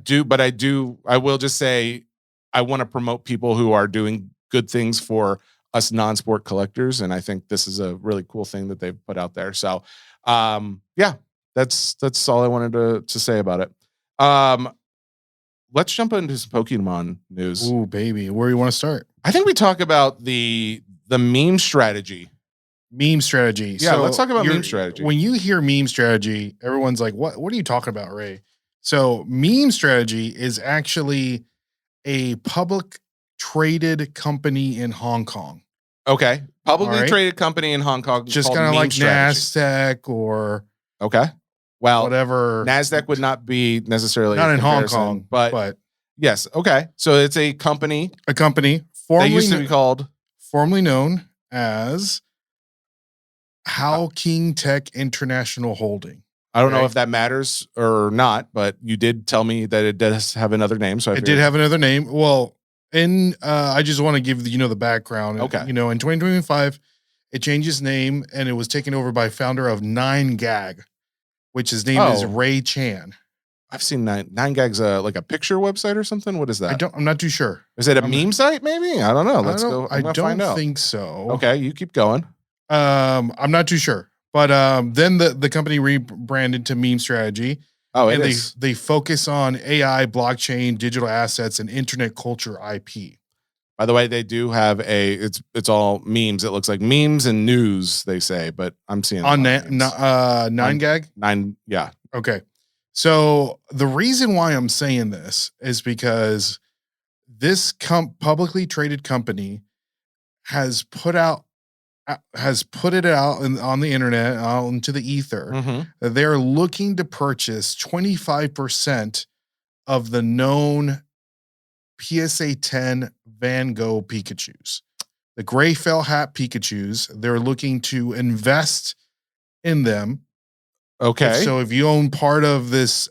will just say I want to promote people who are doing good things for us non-sport collectors. And I think this is a really cool thing that they've put out there. So, that's all I wanted to say about it. Let's jump into some Pokemon news. Ooh, baby. Where do you want to start? I think we talk about the meme strategy. Meme strategy. Yeah, let's talk about meme strategy. When you hear meme strategy, everyone's like, what are you talking about, Ray? So meme strategy is actually a public traded company in Hong Kong. Okay. Publicly traded company in Hong Kong. Just kind of like NASDAQ or well, whatever. NASDAQ would not be necessarily not in Hong Kong, but yes. Okay. So it's a company. A company formerly known as How King Tech International Holding. I don't know if that matters or not, but you did tell me that it does have another name. So it did have another name. Well, I just want to give the background. Okay. In 2025, it changed its name and it was taken over by founder of 9gag, which his name is Ray Chan. I've seen 9gag's like a picture website or something. What is that? I'm not too sure. Is it a meme site? Maybe. I don't know. Let's go. I don't think so. Okay, you keep going. I'm not too sure, but then the company rebranded to Meme Strategy. Oh, and they focus on AI, blockchain, digital assets, and internet culture IP. By the way, they do have it's all memes. It looks like memes and news, they say, but I'm seeing on 9gag. Yeah. Okay. So the reason why I'm saying this is because this publicly traded company has put it out on the internet, out into the ether. Mm-hmm. That they're looking to purchase 25% of the known PSA 10 Van Gogh Pikachus, the gray felt hat Pikachus. They're looking to invest in them. Okay. So if you own part of this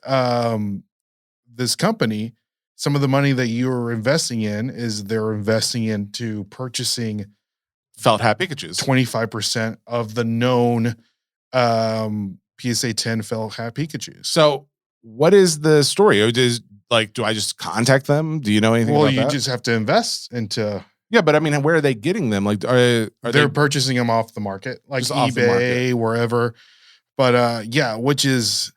this company, some of the money that you're investing in is they're investing into purchasing felt hat Pikachus. 25% of the known PSA 10 felt hat Pikachus. So what is the story? Do I just contact them? Do you know anything about that? Well, you just have to invest into... Yeah, but I mean, where are they getting them? Like, are they purchasing them off the market, like eBay, wherever. But which is,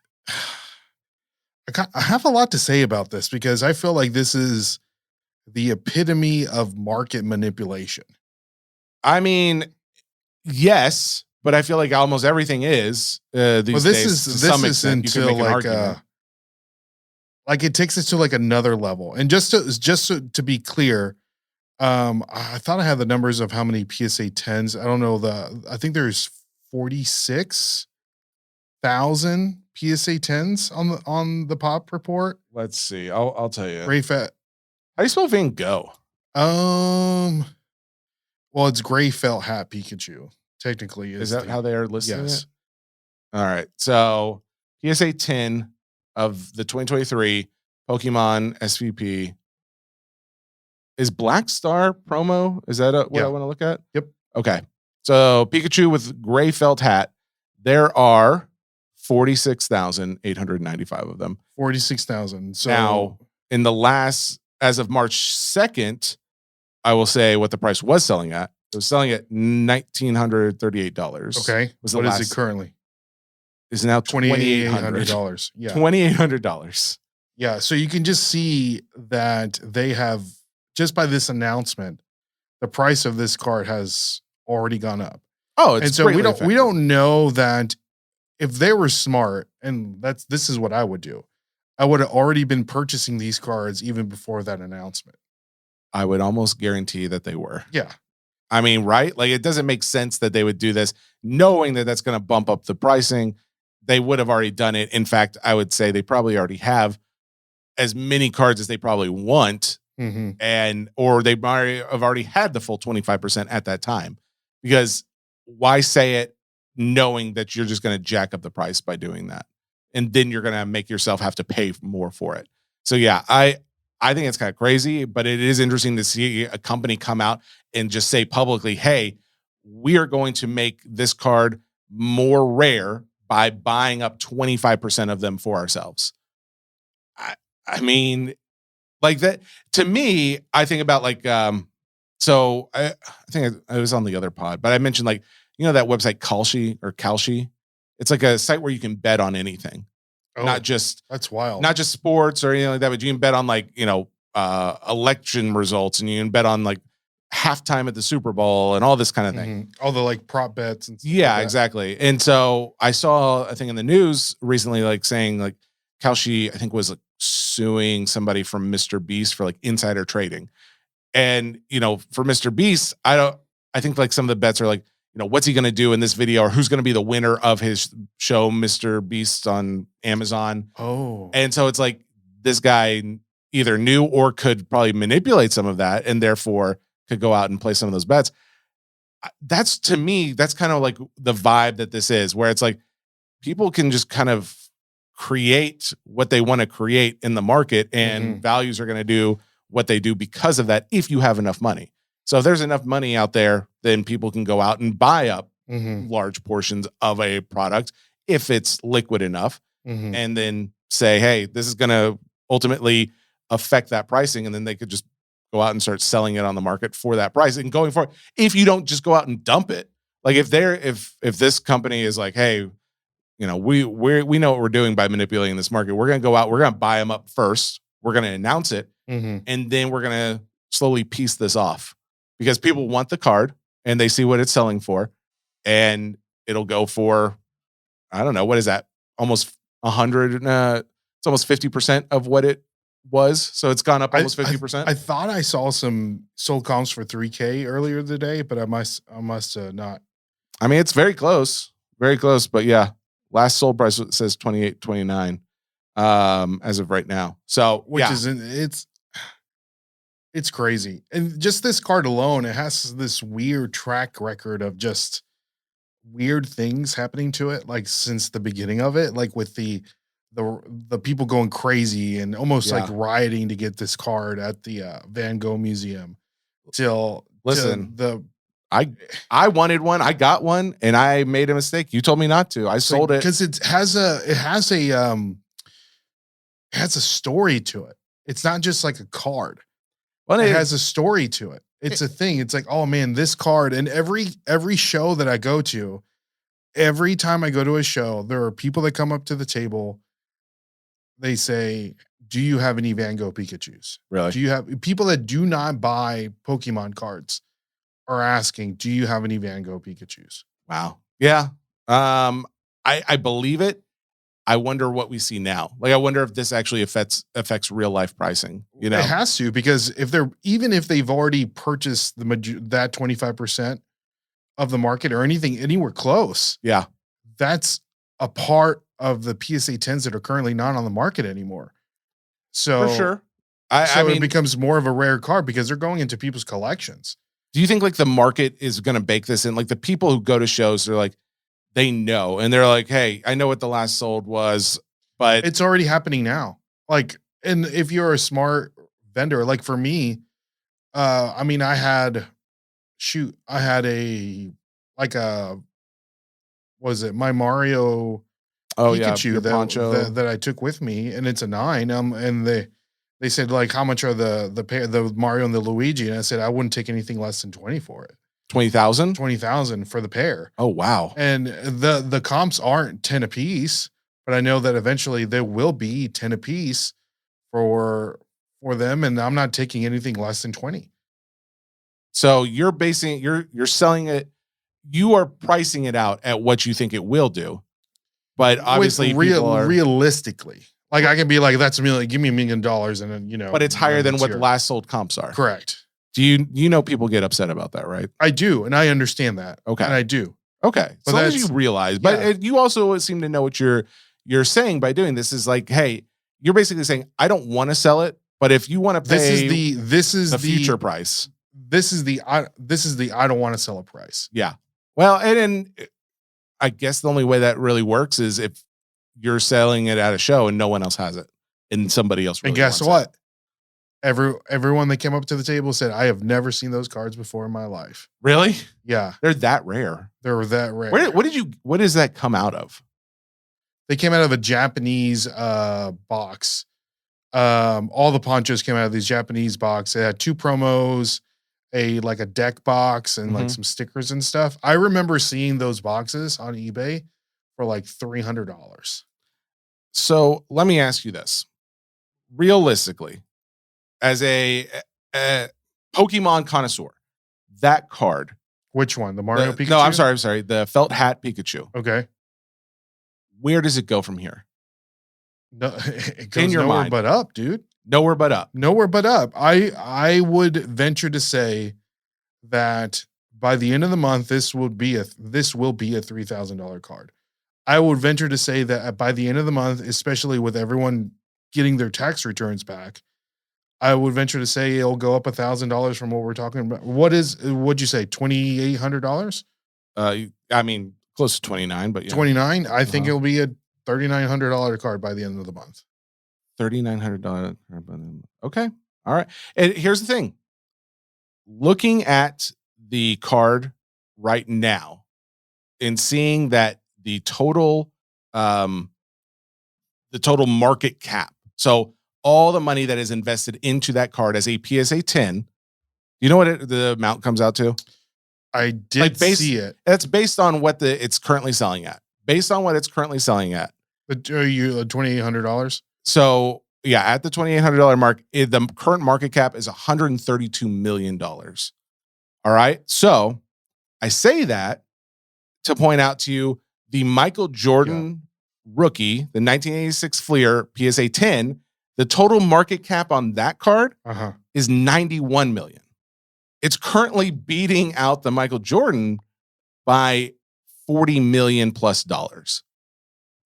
I have a lot to say about this because I feel like this is the epitome of market manipulation. I mean, yes, but I feel like almost everything is these days. This is until like it takes us to like another level. And just to be clear, I thought I had the numbers of how many PSA 10s. I don't know I think there's 46,000 PSA 10s on the pop report. Let's see. I'll tell you. Ray Fat. How do you spell Van Gogh? Well, it's gray felt hat Pikachu. Technically, Is that how they are listing yes. it? All right. So PSA 10 of the 2023 Pokemon SVP is Black Star promo. Is that what I want to look at? Yep. Okay. So Pikachu with gray felt hat. There are 46,895 of them. 46,000. So now, in the last, as of March 2nd, I will say what the price was selling at. It was selling at $1,938. Okay. What is it currently? Is now $2,800. Yeah. $2,800. Yeah. So you can just see that they have, just by this announcement, the price of this card has already gone up. Oh, it's and so we don't know that if they were smart, and this is what I would do. I would have already been purchasing these cards even before that announcement. I would almost guarantee that they were. Yeah. I mean, right? Like, it doesn't make sense that they would do this knowing that that's going to bump up the pricing. They would have already done it. In fact, I would say they probably already have as many cards as they probably want. Or they might have already had the full 25% at that time, because why say it knowing that you're just going to jack up the price by doing that, and then you're going to make yourself have to pay more for it. So yeah, I think it's kind of crazy, but it is interesting to see a company come out and just say publicly, hey, we are going to make this card more rare by buying up 25% of them for ourselves. I mean, like that, to me, I think about like, so I think I was on the other pod, but I mentioned, like, you know, that website Kalshi. It's like a site where you can bet on anything. Oh, not just, that's wild. Not just sports or anything like that, but you can bet on, like, you know, election results, and you can bet on like halftime at the Super Bowl and all this kind of thing. All the like prop bets and stuff. Yeah, like exactly. And so I saw a thing in the news recently, like saying like Kalshi, I think, was like suing somebody from Mr. Beast for like insider trading. And, you know, for Mr. Beast, I think like some of the bets are like, you know, what's he going to do in this video, or who's going to be the winner of his show, Mr. Beast on Amazon. Oh. And so it's like this guy either knew or could probably manipulate some of that, and therefore could go out and play some of those bets. That's, to me, that's kind of like the vibe that this is, where it's like people can just kind of create what they want to create in the market, and values are going to do what they do because of that, if you have enough money. So if there's enough money out there, then people can go out and buy up large portions of a product if it's liquid enough, and then say, hey, this is going to ultimately affect that pricing. And then they could just go out and start selling it on the market for that price. And going forward, if you don't just go out and dump it, like if this company is like, hey, you know, we know what we're doing by manipulating this market. We're going to go out, we're going to buy them up first. We're going to announce it. And then we're going to slowly piece this off, because people want the card and they see what it's selling for, and it'll go for, I don't know, what is that? Almost 100. It's almost 50% of what it was. So it's gone up almost 50%. I thought I saw some sold comps for 3K earlier today, but I must not. I mean, it's very close, but yeah, last sold price says 28.29 as of right now. So which is it's crazy. And just this card alone, it has this weird track record of just weird things happening to it, like since the beginning of it, like with the people going crazy and almost like rioting to get this card at the Van Gogh Museum. I wanted one, I got one, and I made a mistake. You told me not to. I sold it because it has a story to it. It's not just like a card. Well, it has a story to it. It's a thing. It's like, oh man, this card. And every show that I go to, every time I go to a show, there are people that come up to the table. They say, do you have any Van Gogh Pikachus? Really? Do you have people that do not buy Pokemon cards are asking, do you have any Van Gogh Pikachus? Wow. Yeah. I believe it. I wonder what we see now. Like, I wonder if this actually affects real life pricing. You know, it has to, because if they've already purchased that 25% of the market or anything anywhere close, that's a part of the PSA 10s that are currently not on the market anymore. So for sure, I mean, it becomes more of a rare card because they're going into people's collections. Do you think like the market is going to bake this in? Like the people who go to shows, they're like, they know, and they're like, hey, I know what the last sold was, but it's already happening now. Like, and if you're a smart vendor, like for me, I mean, I had my Mario Pikachu that I took with me, and it's a 9. And they said like, how much are the Mario and the Luigi? And I said I wouldn't take anything less than 20 for it. 20,000? 20,000 for the pair. Oh wow. And the comps aren't 10 a piece, but I know that eventually there will be 10 a piece for them, and I'm not taking anything less than 20. So you're selling it, you are pricing it out at what you think it will do. But obviously realistically. Like I can be like, that's give me $1 million, and then but it's higher than what the last sold comps are. Correct. Do you know people get upset about that, right? I do, and I understand that. Okay. And I do. Okay. But as long as you realize, but you also seem to know what you're saying by doing this is like, hey, you're basically saying, I don't want to sell it, but if you want to pay this is the future price. This is the I don't want to sell a price. Yeah. Well, and I guess the only way that really works is if you're selling it at a show and no one else has it and somebody else really and guess wants what? Everyone that came up to the table said, I have never seen those cards before in my life. Really? Yeah. They're that rare. They're that rare. What does that come out of? They came out of a Japanese box. All the ponchos came out of these Japanese box. They had 2 promos, a deck box, and like some stickers and stuff. I remember seeing those boxes on eBay for like $300. So let me ask you this. Realistically, as a Pokemon connoisseur, that card. Which one? The Mario Pikachu? No, I'm sorry. The felt hat Pikachu. Okay. Where does it go from here? No, it goes nowhere but up, dude. Nowhere but up. Nowhere but up. I would venture to say that by the end of the month, this will be a $3,000 card. I would venture to say that by the end of the month, especially with everyone getting their tax returns back, I would venture to say it'll go up $1,000 from what we're talking about. What'd you say? $2,800? I mean, close to 29, but yeah. 29. I think it'll be a $3,900 card by the end of the month. $3,900. Okay. All right. And here's the thing. Looking at the card right now and seeing that the total market cap. So all the money that is invested into that card as a PSA 10, you know what the amount comes out to? I did see it. That's based on what it's currently selling at. Based on what it's currently selling at. Are you $2,800? So yeah, at the $2,800 mark, the current market cap is $132 million. All right. So I say that to point out to you the Michael Jordan rookie, the 1986 Fleer PSA 10, the total market cap on that card is $91 million. It's currently beating out the Michael Jordan by $40 million plus dollars.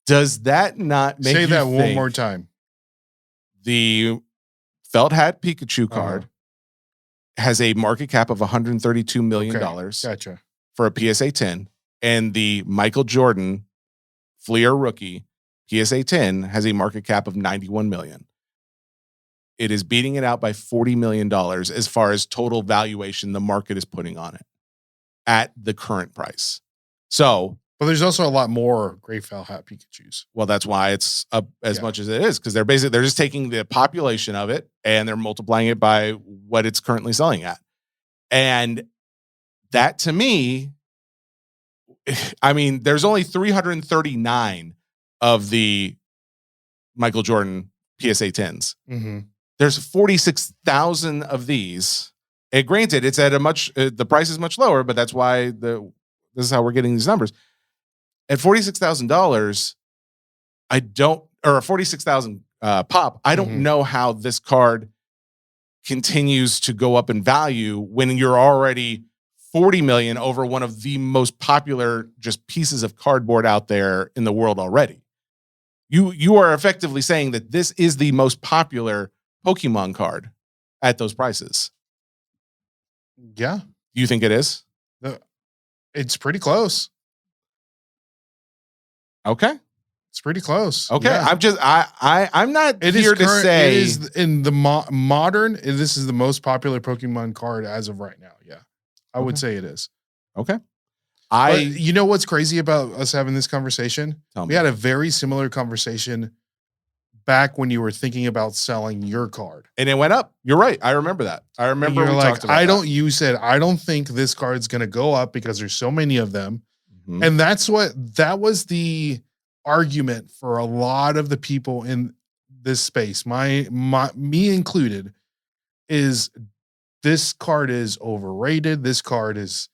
Does that not make Say you that think one more time? The felt hat Pikachu card has a market cap of $132 million Gotcha. for a PSA 10, and the Michael Jordan Fleer rookie PSA 10 has a market cap of $91 million. It is beating it out by $40 million as far as total valuation the market is putting on it at the current price. So, but there's also a lot more gray felt hat Pikachus. Well, that's why it's up as much as it is, because they're just taking the population of it and they're multiplying it by what it's currently selling at. And that to me, I mean, there's only 339 of the Michael Jordan PSA 10s. Mm-hmm. There's 46,000 of these. And granted, it's at the price is much lower, but that's why this is how we're getting these numbers. At $46,000, or 46,000 pop, I don't know how this card continues to go up in value when you're already 40 million over one of the most popular just pieces of cardboard out there in the world already. You are effectively saying that this is the most popular Pokemon card at those prices. Yeah. You think it is? It's pretty close. Okay. It's pretty close. Okay. Yeah. I'm not It here to say. It is in the modern. This is the most popular Pokemon card as of right now. Yeah, I would say it is. Okay. But you know what's crazy about us having this conversation? Tell me. We had a very similar conversation back when you were thinking about selling your card, and it went up. You're right. I remember that. I remember you're we like, talked about that. You said, I don't think this card's going to go up because there's so many of them. Mhm. And that was the argument for a lot of the people in this space, me included, is this card is overrated. This card is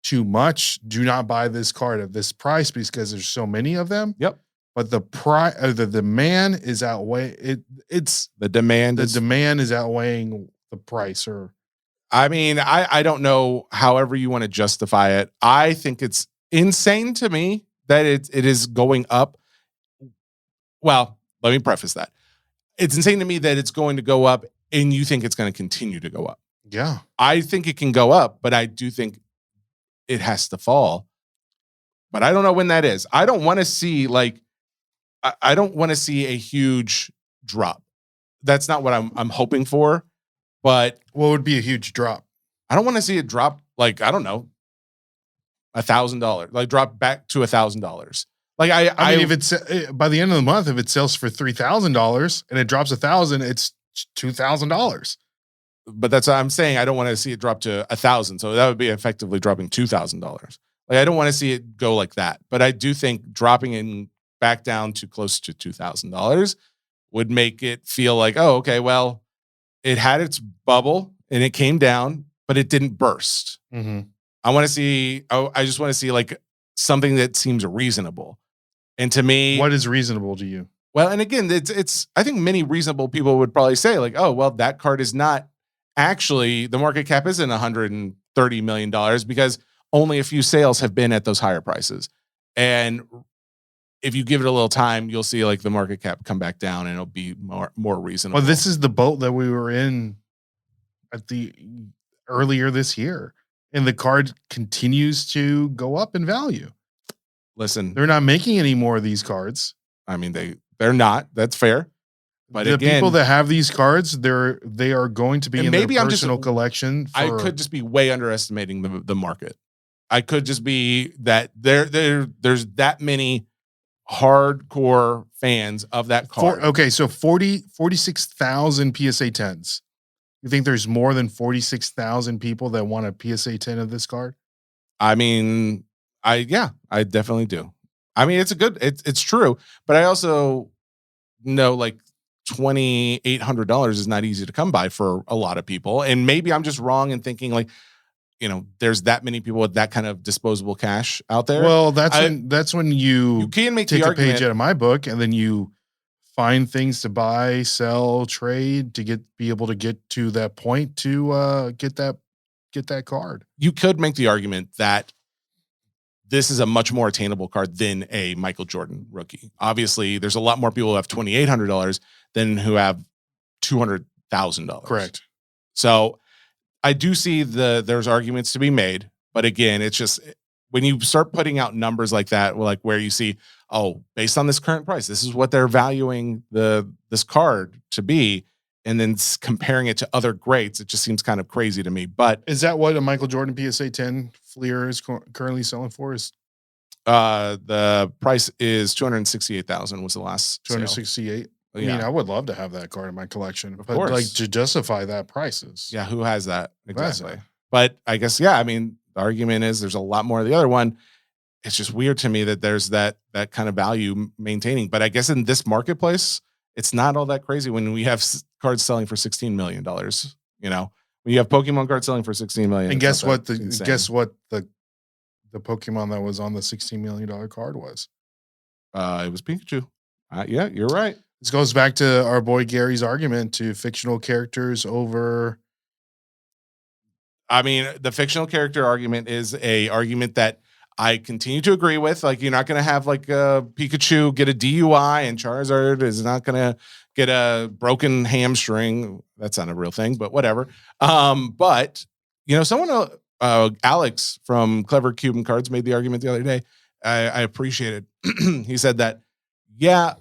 too much. Do not buy this card at this price because there's so many of them. Yep. But the demand is The demand is outweighing the price. Or I mean, I don't know however you want to justify it. I think it's insane to me that it is going up. Well, let me preface that. It's insane to me that it's going to go up and you think it's going to continue to go up. yeah, I think it can go up, but I do think it has to fall. But I don't know when that is. I don't want to see I don't want to see a huge drop. That's not what I'm hoping for. But what would be a huge drop? I don't want to see it drop I don't know, $1,000, drop back to $1,000. I mean, if it's by the end of the month, if it sells for $3,000 and it drops $1,000, it's $2,000. But that's what I'm saying. I don't want to see it drop to 1,000. So that would be effectively dropping $2,000. I don't want to see it go like that. But I do think dropping it back down to close to $2,000 would make it feel like, oh, okay, well, it had its bubble and it came down, but it didn't burst. Mm-hmm. I just want to see something that seems reasonable. And to me, what is reasonable to you? Well, and again, it's I think many reasonable people would probably say oh, well, that card is not actually, the market cap isn't $130 million because only a few sales have been at those higher prices. And if you give it a little time, you'll see the market cap come back down and it'll be more reasonable. Well, this is the boat that we were in earlier this year. And the card continues to go up in value. Listen, they're not making any more of these cards. I mean, they're not. That's fair. But the again, people that have these cards, they are going to be in maybe their personal collection. I could just be way underestimating the market. I could just be that there's that many hardcore fans of that card. So 46,000 PSA 10s. You think there's more than 46,000 people that want a PSA 10 of this card? I mean, I definitely do. I mean, it's true, but I also know $2,800 is not easy to come by for a lot of people. And maybe I'm just wrong in thinking there's that many people with that kind of disposable cash out there. Well, that's when you can make take the a argument, page out of my book, and then you find things to buy, sell, trade to be able to get to that point to get that card. You could make the argument that this is a much more attainable card than a Michael Jordan rookie. Obviously, there's a lot more people who have $2,800 than who have $200,000. Correct. So I do see there's arguments to be made, but again, it's just when you start putting out numbers like that, where you see, oh, based on this current price, this is what they're valuing this card to be, and then comparing it to other greats, it just seems kind of crazy to me. But is that what a Michael Jordan PSA 10 Fleer is currently selling for? Is the price is $268,000 was the last 268. I mean, I would love to have that card in my collection, of but course. to justify that prices. Yeah, who has that exactly? Has that? But I guess I mean, the argument is there's a lot more of the other one. It's just weird to me that there's that kind of value maintaining. But I guess in this marketplace, it's not all that crazy when we have cards selling for $16 million. When you have Pokemon cards selling for $16 million. And guess what? The Pokemon that was on the $16 million card was? It was Pikachu. Yeah, you're right. This goes back to our boy Gary's argument to fictional characters over. I mean, the fictional character argument is a argument that I continue to agree with. You're not going to have Pikachu get a DUI and Charizard is not going to get a broken hamstring. That's not a real thing, but whatever. But someone Alex from Clever Cuban Cards made the argument the other day. I appreciate it. He said that, yeah,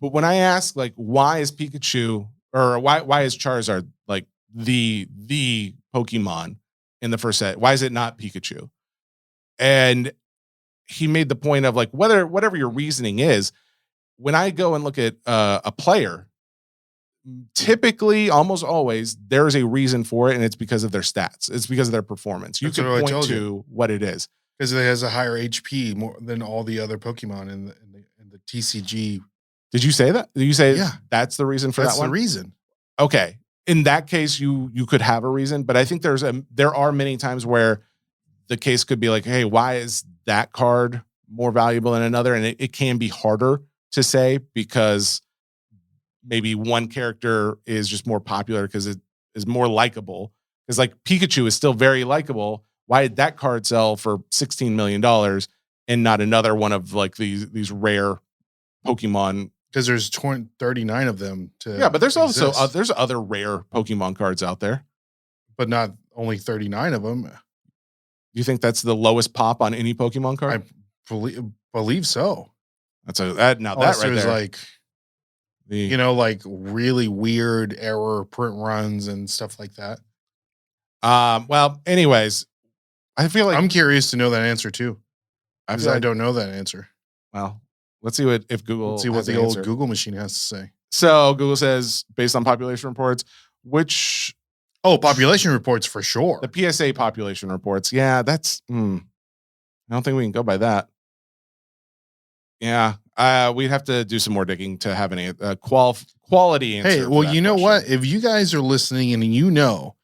but when I ask like why is Pikachu or why is Charizard like the Pokemon in the first set? Why is it not Pikachu? And he made the point of like whatever your reasoning is, when I go and look at a player, typically almost always there's a reason for it, and it's because of their stats. It's because of their performance. You can point to what it is. Because it has a higher HP more than all the other Pokemon in the TCG. Did you say that? Did you say that's the reason for that one? That's the reason. Okay. In that case, you could have a reason, but I think there are many times where the case could be like, hey, why is that card more valuable than another? And it can be harder to say because maybe one character is just more popular because it is more likable. Because like Pikachu is still very likable. Why did that card sell for $16 million and not another one of like these rare Pokemon? Because there's 39 of them. But there's also there's other rare Pokemon cards out there, but not only 39 of them. You think that's the lowest pop on any Pokemon card? I believe so. That's that right there. Like like really weird error print runs and stuff like that. Well, anyways, I feel like I'm curious to know that answer too. I don't know that answer. Well, let's see what the old Google machine has to say. So Google says, based on population reports, population reports for sure. The PSA population reports. Yeah, that's I don't think we can go by that. Yeah. We'd have to do some more digging to have any quality answer. Hey, well, you know what? If you guys are listening and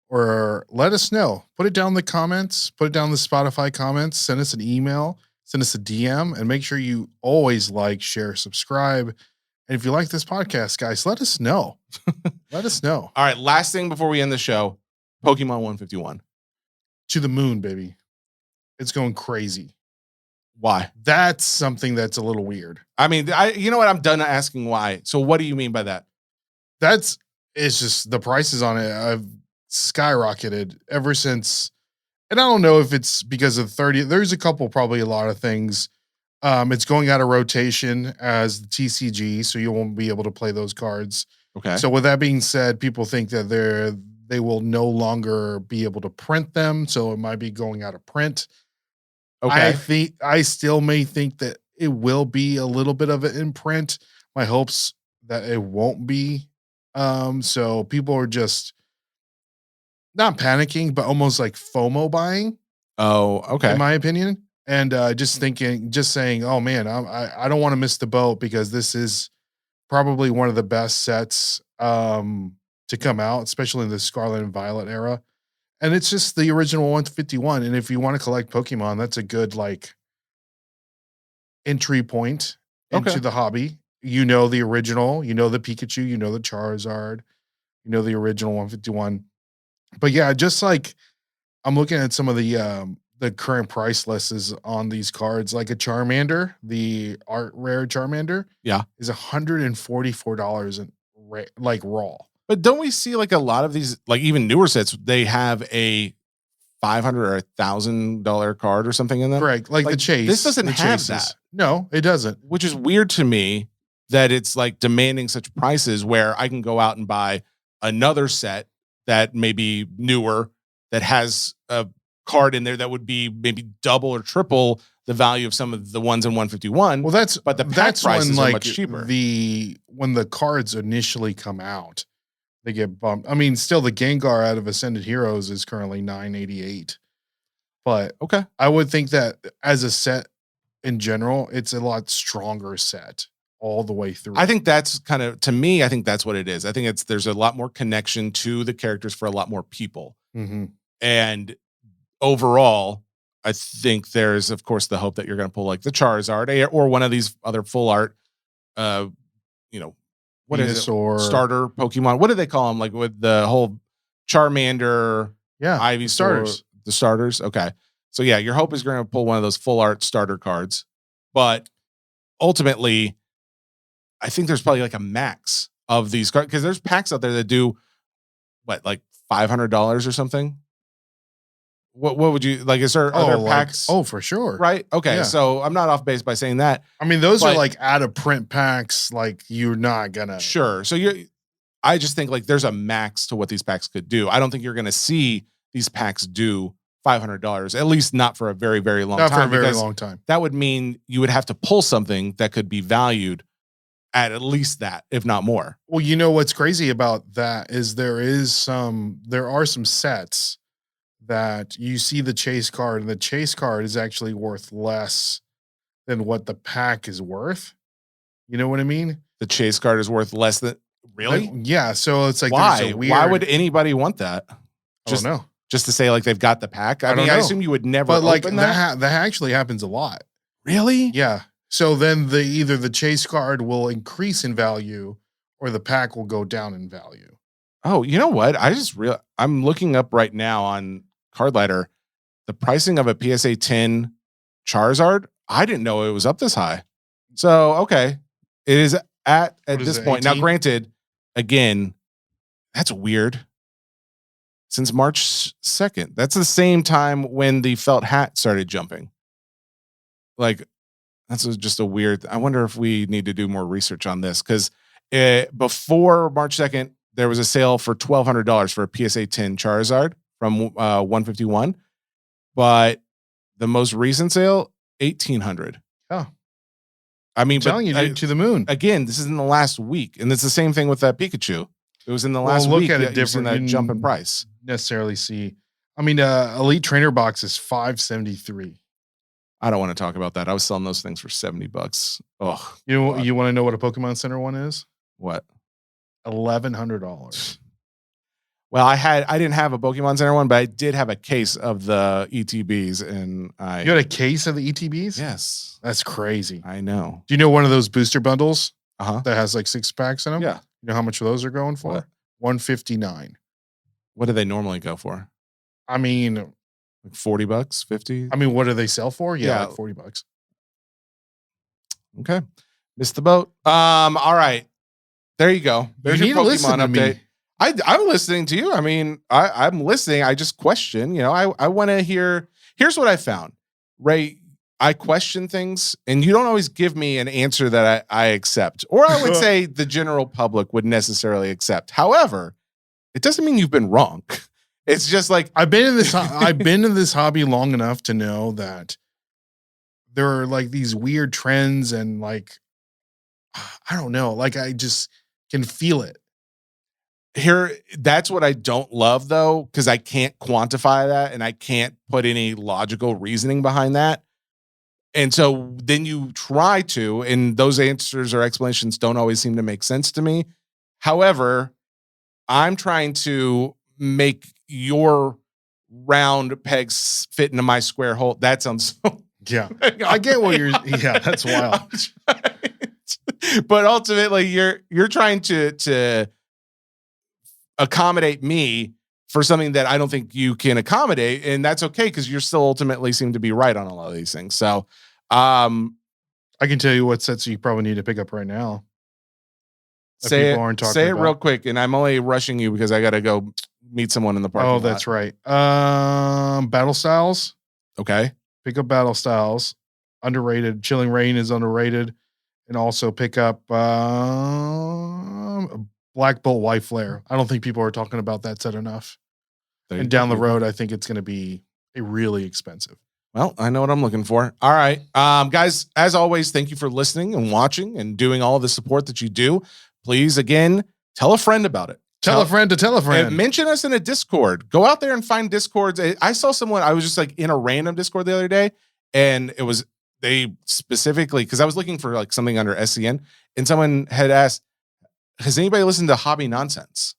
or let us know, put it down in the comments, put it down in the Spotify comments, send us an email, send us a DM, and make sure you always like, share, subscribe. And if you like this podcast, guys, let us know. Let us know. All right. Last thing before we end the show, Pokemon 151. To the moon, baby. It's going crazy. Why? That's something that's a little weird. I mean, you know what? I'm done asking why. So what do you mean by that? It's just the prices on it have skyrocketed ever since. And I don't know if it's because of 30. There's probably a lot of things. It's going out of rotation as the TCG, so you won't be able to play those cards. Okay. So with that being said, people think that they will no longer be able to print them, so it might be going out of print. Okay. I still may think that it will be a little bit of it in print. My hopes that it won't be. So people are just not panicking, but almost like FOMO buying. Oh, okay. In my opinion. And just saying, oh man, I don't want to miss the boat because this is probably one of the best sets to come out, especially in the Scarlet and Violet era. And it's just the original 151. And if you want to collect Pokemon, that's a good like entry point into the hobby. You know the original, you know the Pikachu, you know the Charizard, you know the original 151. But yeah, just like I'm looking at some of the current price lists on these cards, like a Charmander, the art rare Charmander, is $144 in like raw. But don't we see like a lot of these, like even newer sets, they have a $500 or $1,000 card or something in them? Correct. Like the Chase. This doesn't have that. No, it doesn't. Which is weird to me that it's like demanding such prices where I can go out and buy another set that may be newer that has a card in there that would be maybe double or triple the value of some of the ones in 151. Well, but the pack prices are much cheaper. When the cards initially come out, they get bumped. I mean, still the Gengar out of Ascended Heroes is currently $988. But I would think that as a set in general, it's a lot stronger set all the way through. I think that's to me, I think that's what it is. I think there's a lot more connection to the characters for a lot more people. Mm-hmm. And overall, I think there's, of course, the hope that you're going to pull like the Charizard or one of these other full art, what is it? Starter Pokemon. What do they call them? Like with the whole Charmander, Ivy starters, the starters. Okay. So yeah, your hope is you're going to pull one of those full art starter cards, but ultimately I think there's probably like a max of these cards because there's packs out there that do like $500 or something. What would you like? Is there other packs? Oh, for sure. Right. Okay. Yeah. So I'm not off base by saying that. I mean, those are like out of print packs. Like you're not gonna. Sure. So I just think like there's a max to what these packs could do. I don't think you're going to see these packs do $500, at least not for a very, very long time. Not for a very long time. That would mean you would have to pull something that could be valued at least that, if not more. Well, you know what's crazy about that is there are some sets that you see the chase card, and the chase card is actually worth less than what the pack is worth. You know what I mean? The chase card is worth less than really? Yeah. So it's like why? Why would anybody want that? I don't know. Just to say like they've got the pack. I mean, I assume you would never. But like open that actually happens a lot. Really? Yeah. So then either the chase card will increase in value or the pack will go down in value. Oh, you know what? I'm looking up right now on Card Ladder the pricing of a PSA 10 Charizard. I didn't know it was up this high. So okay, it is at this point. 18? Now, granted, again, that's weird. Since March 2nd, that's the same time when the felt hat started jumping. Like, that's just a weird. I wonder if we need to do more research on this because before March 2nd, there was a sale for $1,200 for a PSA 10 Charizard from 151, but the most recent sale, $1,800. Oh, I mean, I'm telling you, to the moon. Again, this is in the last week, and it's the same thing with that Pikachu. It was in the last week. Look at it different. That jump in price. Necessarily see. I mean, Elite Trainer box is $573. I don't want to talk about that. I was selling those things for $70. Oh, you want to know what a Pokemon Center one is? What? $1,100. Well, I didn't have a Pokemon Center one, but I did have a case of the ETBs, and you had a case of the ETBs? Yes, that's crazy. I know. Do you know one of those booster bundles? That has like 6 packs in them? Yeah. You know how much those are going for? What? $159. What do they normally go for? I mean, like $40, $50. I mean, what do they sell for? Yeah, like $40. Okay, missed the boat. All right, there you go. There's your Pokemon update. I'm listening to you. I mean, I'm listening. I just question. You know, I want to hear. Here's what I found, Ray. I question things, and you don't always give me an answer that I accept, or I would say the general public would necessarily accept. However, it doesn't mean you've been wrong. It's just like I've been in this hobby long enough to know that there are like these weird trends, and like I don't know, like I just can feel it. That's what I don't love though, because I can't quantify that, and I can't put any logical reasoning behind that. And so then you try to, and those answers or explanations don't always seem to make sense to me. However, I'm trying to make your round pegs fit into my square hole. That sounds so. Yeah, I get what you're. Yeah, that's wild. But ultimately, you're trying to accommodate me for something that I don't think you can accommodate, and that's okay because you're still ultimately seem to be right on a lot of these things. So, I can tell you what sets you probably need to pick up right now. Say it real quick, and I'm only rushing you because I got to go meet someone in the parking lot. Oh, that's right. Battle Styles. Okay. Pick up Battle Styles. Underrated. Chilling Rain is underrated. And also pick up Black Bolt White Flare. I don't think people are talking about that set enough. And down the road, I think it's going to be really expensive. Well, I know what I'm looking for. All right. Guys, as always, thank you for listening and watching and doing all the support that you do. Please, again, tell a friend about it. Tell a friend to tell a friend. Mention us in a Discord. Go out there and find Discords. I saw someone, I was just like in a random Discord the other day, and they specifically, because I was looking for like something under SCN, and someone had asked, has anybody listened to Hobby Nonsense?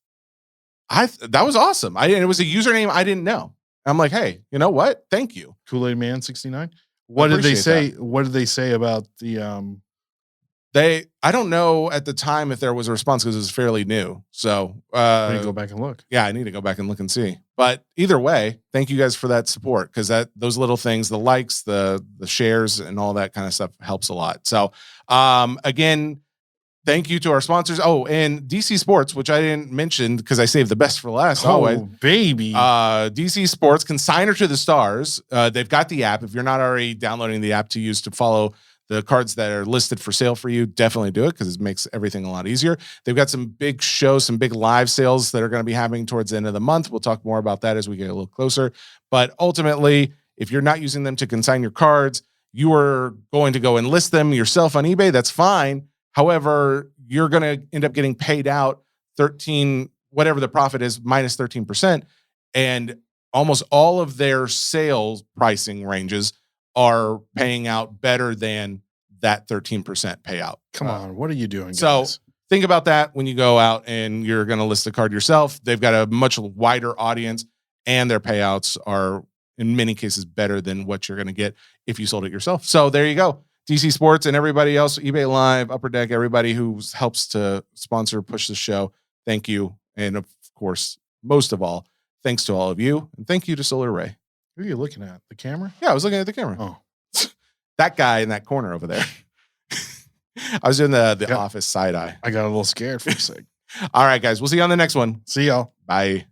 That was awesome. It was a username I didn't know. I'm like, hey, you know what? Thank you. Kool-Aid Man 69. What did they say? What did they say about the I don't know at the time if there was a response because it was fairly new. So I need to go back and look. Yeah, I need to go back and look and see. But either way, thank you guys for that support, because those little things, the likes, the shares, and all that kind of stuff helps a lot. So again, Thank you to our sponsors. Oh, and DC Sports, which I didn't mention because I saved the best for last. Baby. DC Sports, Consigner to the Stars. They've got the app. If you're not already downloading the app to use to follow the cards that are listed for sale for you, definitely do it because it makes everything a lot easier. They've got some big shows, some big live sales that are going to be happening towards the end of the month. We'll talk more about that as we get a little closer. But ultimately, if you're not using them to consign your cards, you are going to go and list them yourself on eBay. That's fine. However, you're going to end up getting paid out 13, whatever the profit is, minus 13%. And almost all of their sales pricing ranges are paying out better than that 13% payout. Come on, what are you doing, so guys? Think about that when you go out and you're going to list the card yourself. They've got a much wider audience, and their payouts are in many cases better than what you're going to get if you sold it yourself. So there you go. DC Sports and everybody else, eBay Live, Upper Deck, everybody who helps to sponsor, push the show. Thank you. And of course, most of all, thanks to all of you. And thank you to Solar Ray. Who are you looking at? The camera? Yeah, I was looking at the camera. Oh, that guy in that corner over there. I was doing the office side eye. I got a little scared for a sec. All right, guys. We'll see you on the next one. See y'all. Bye.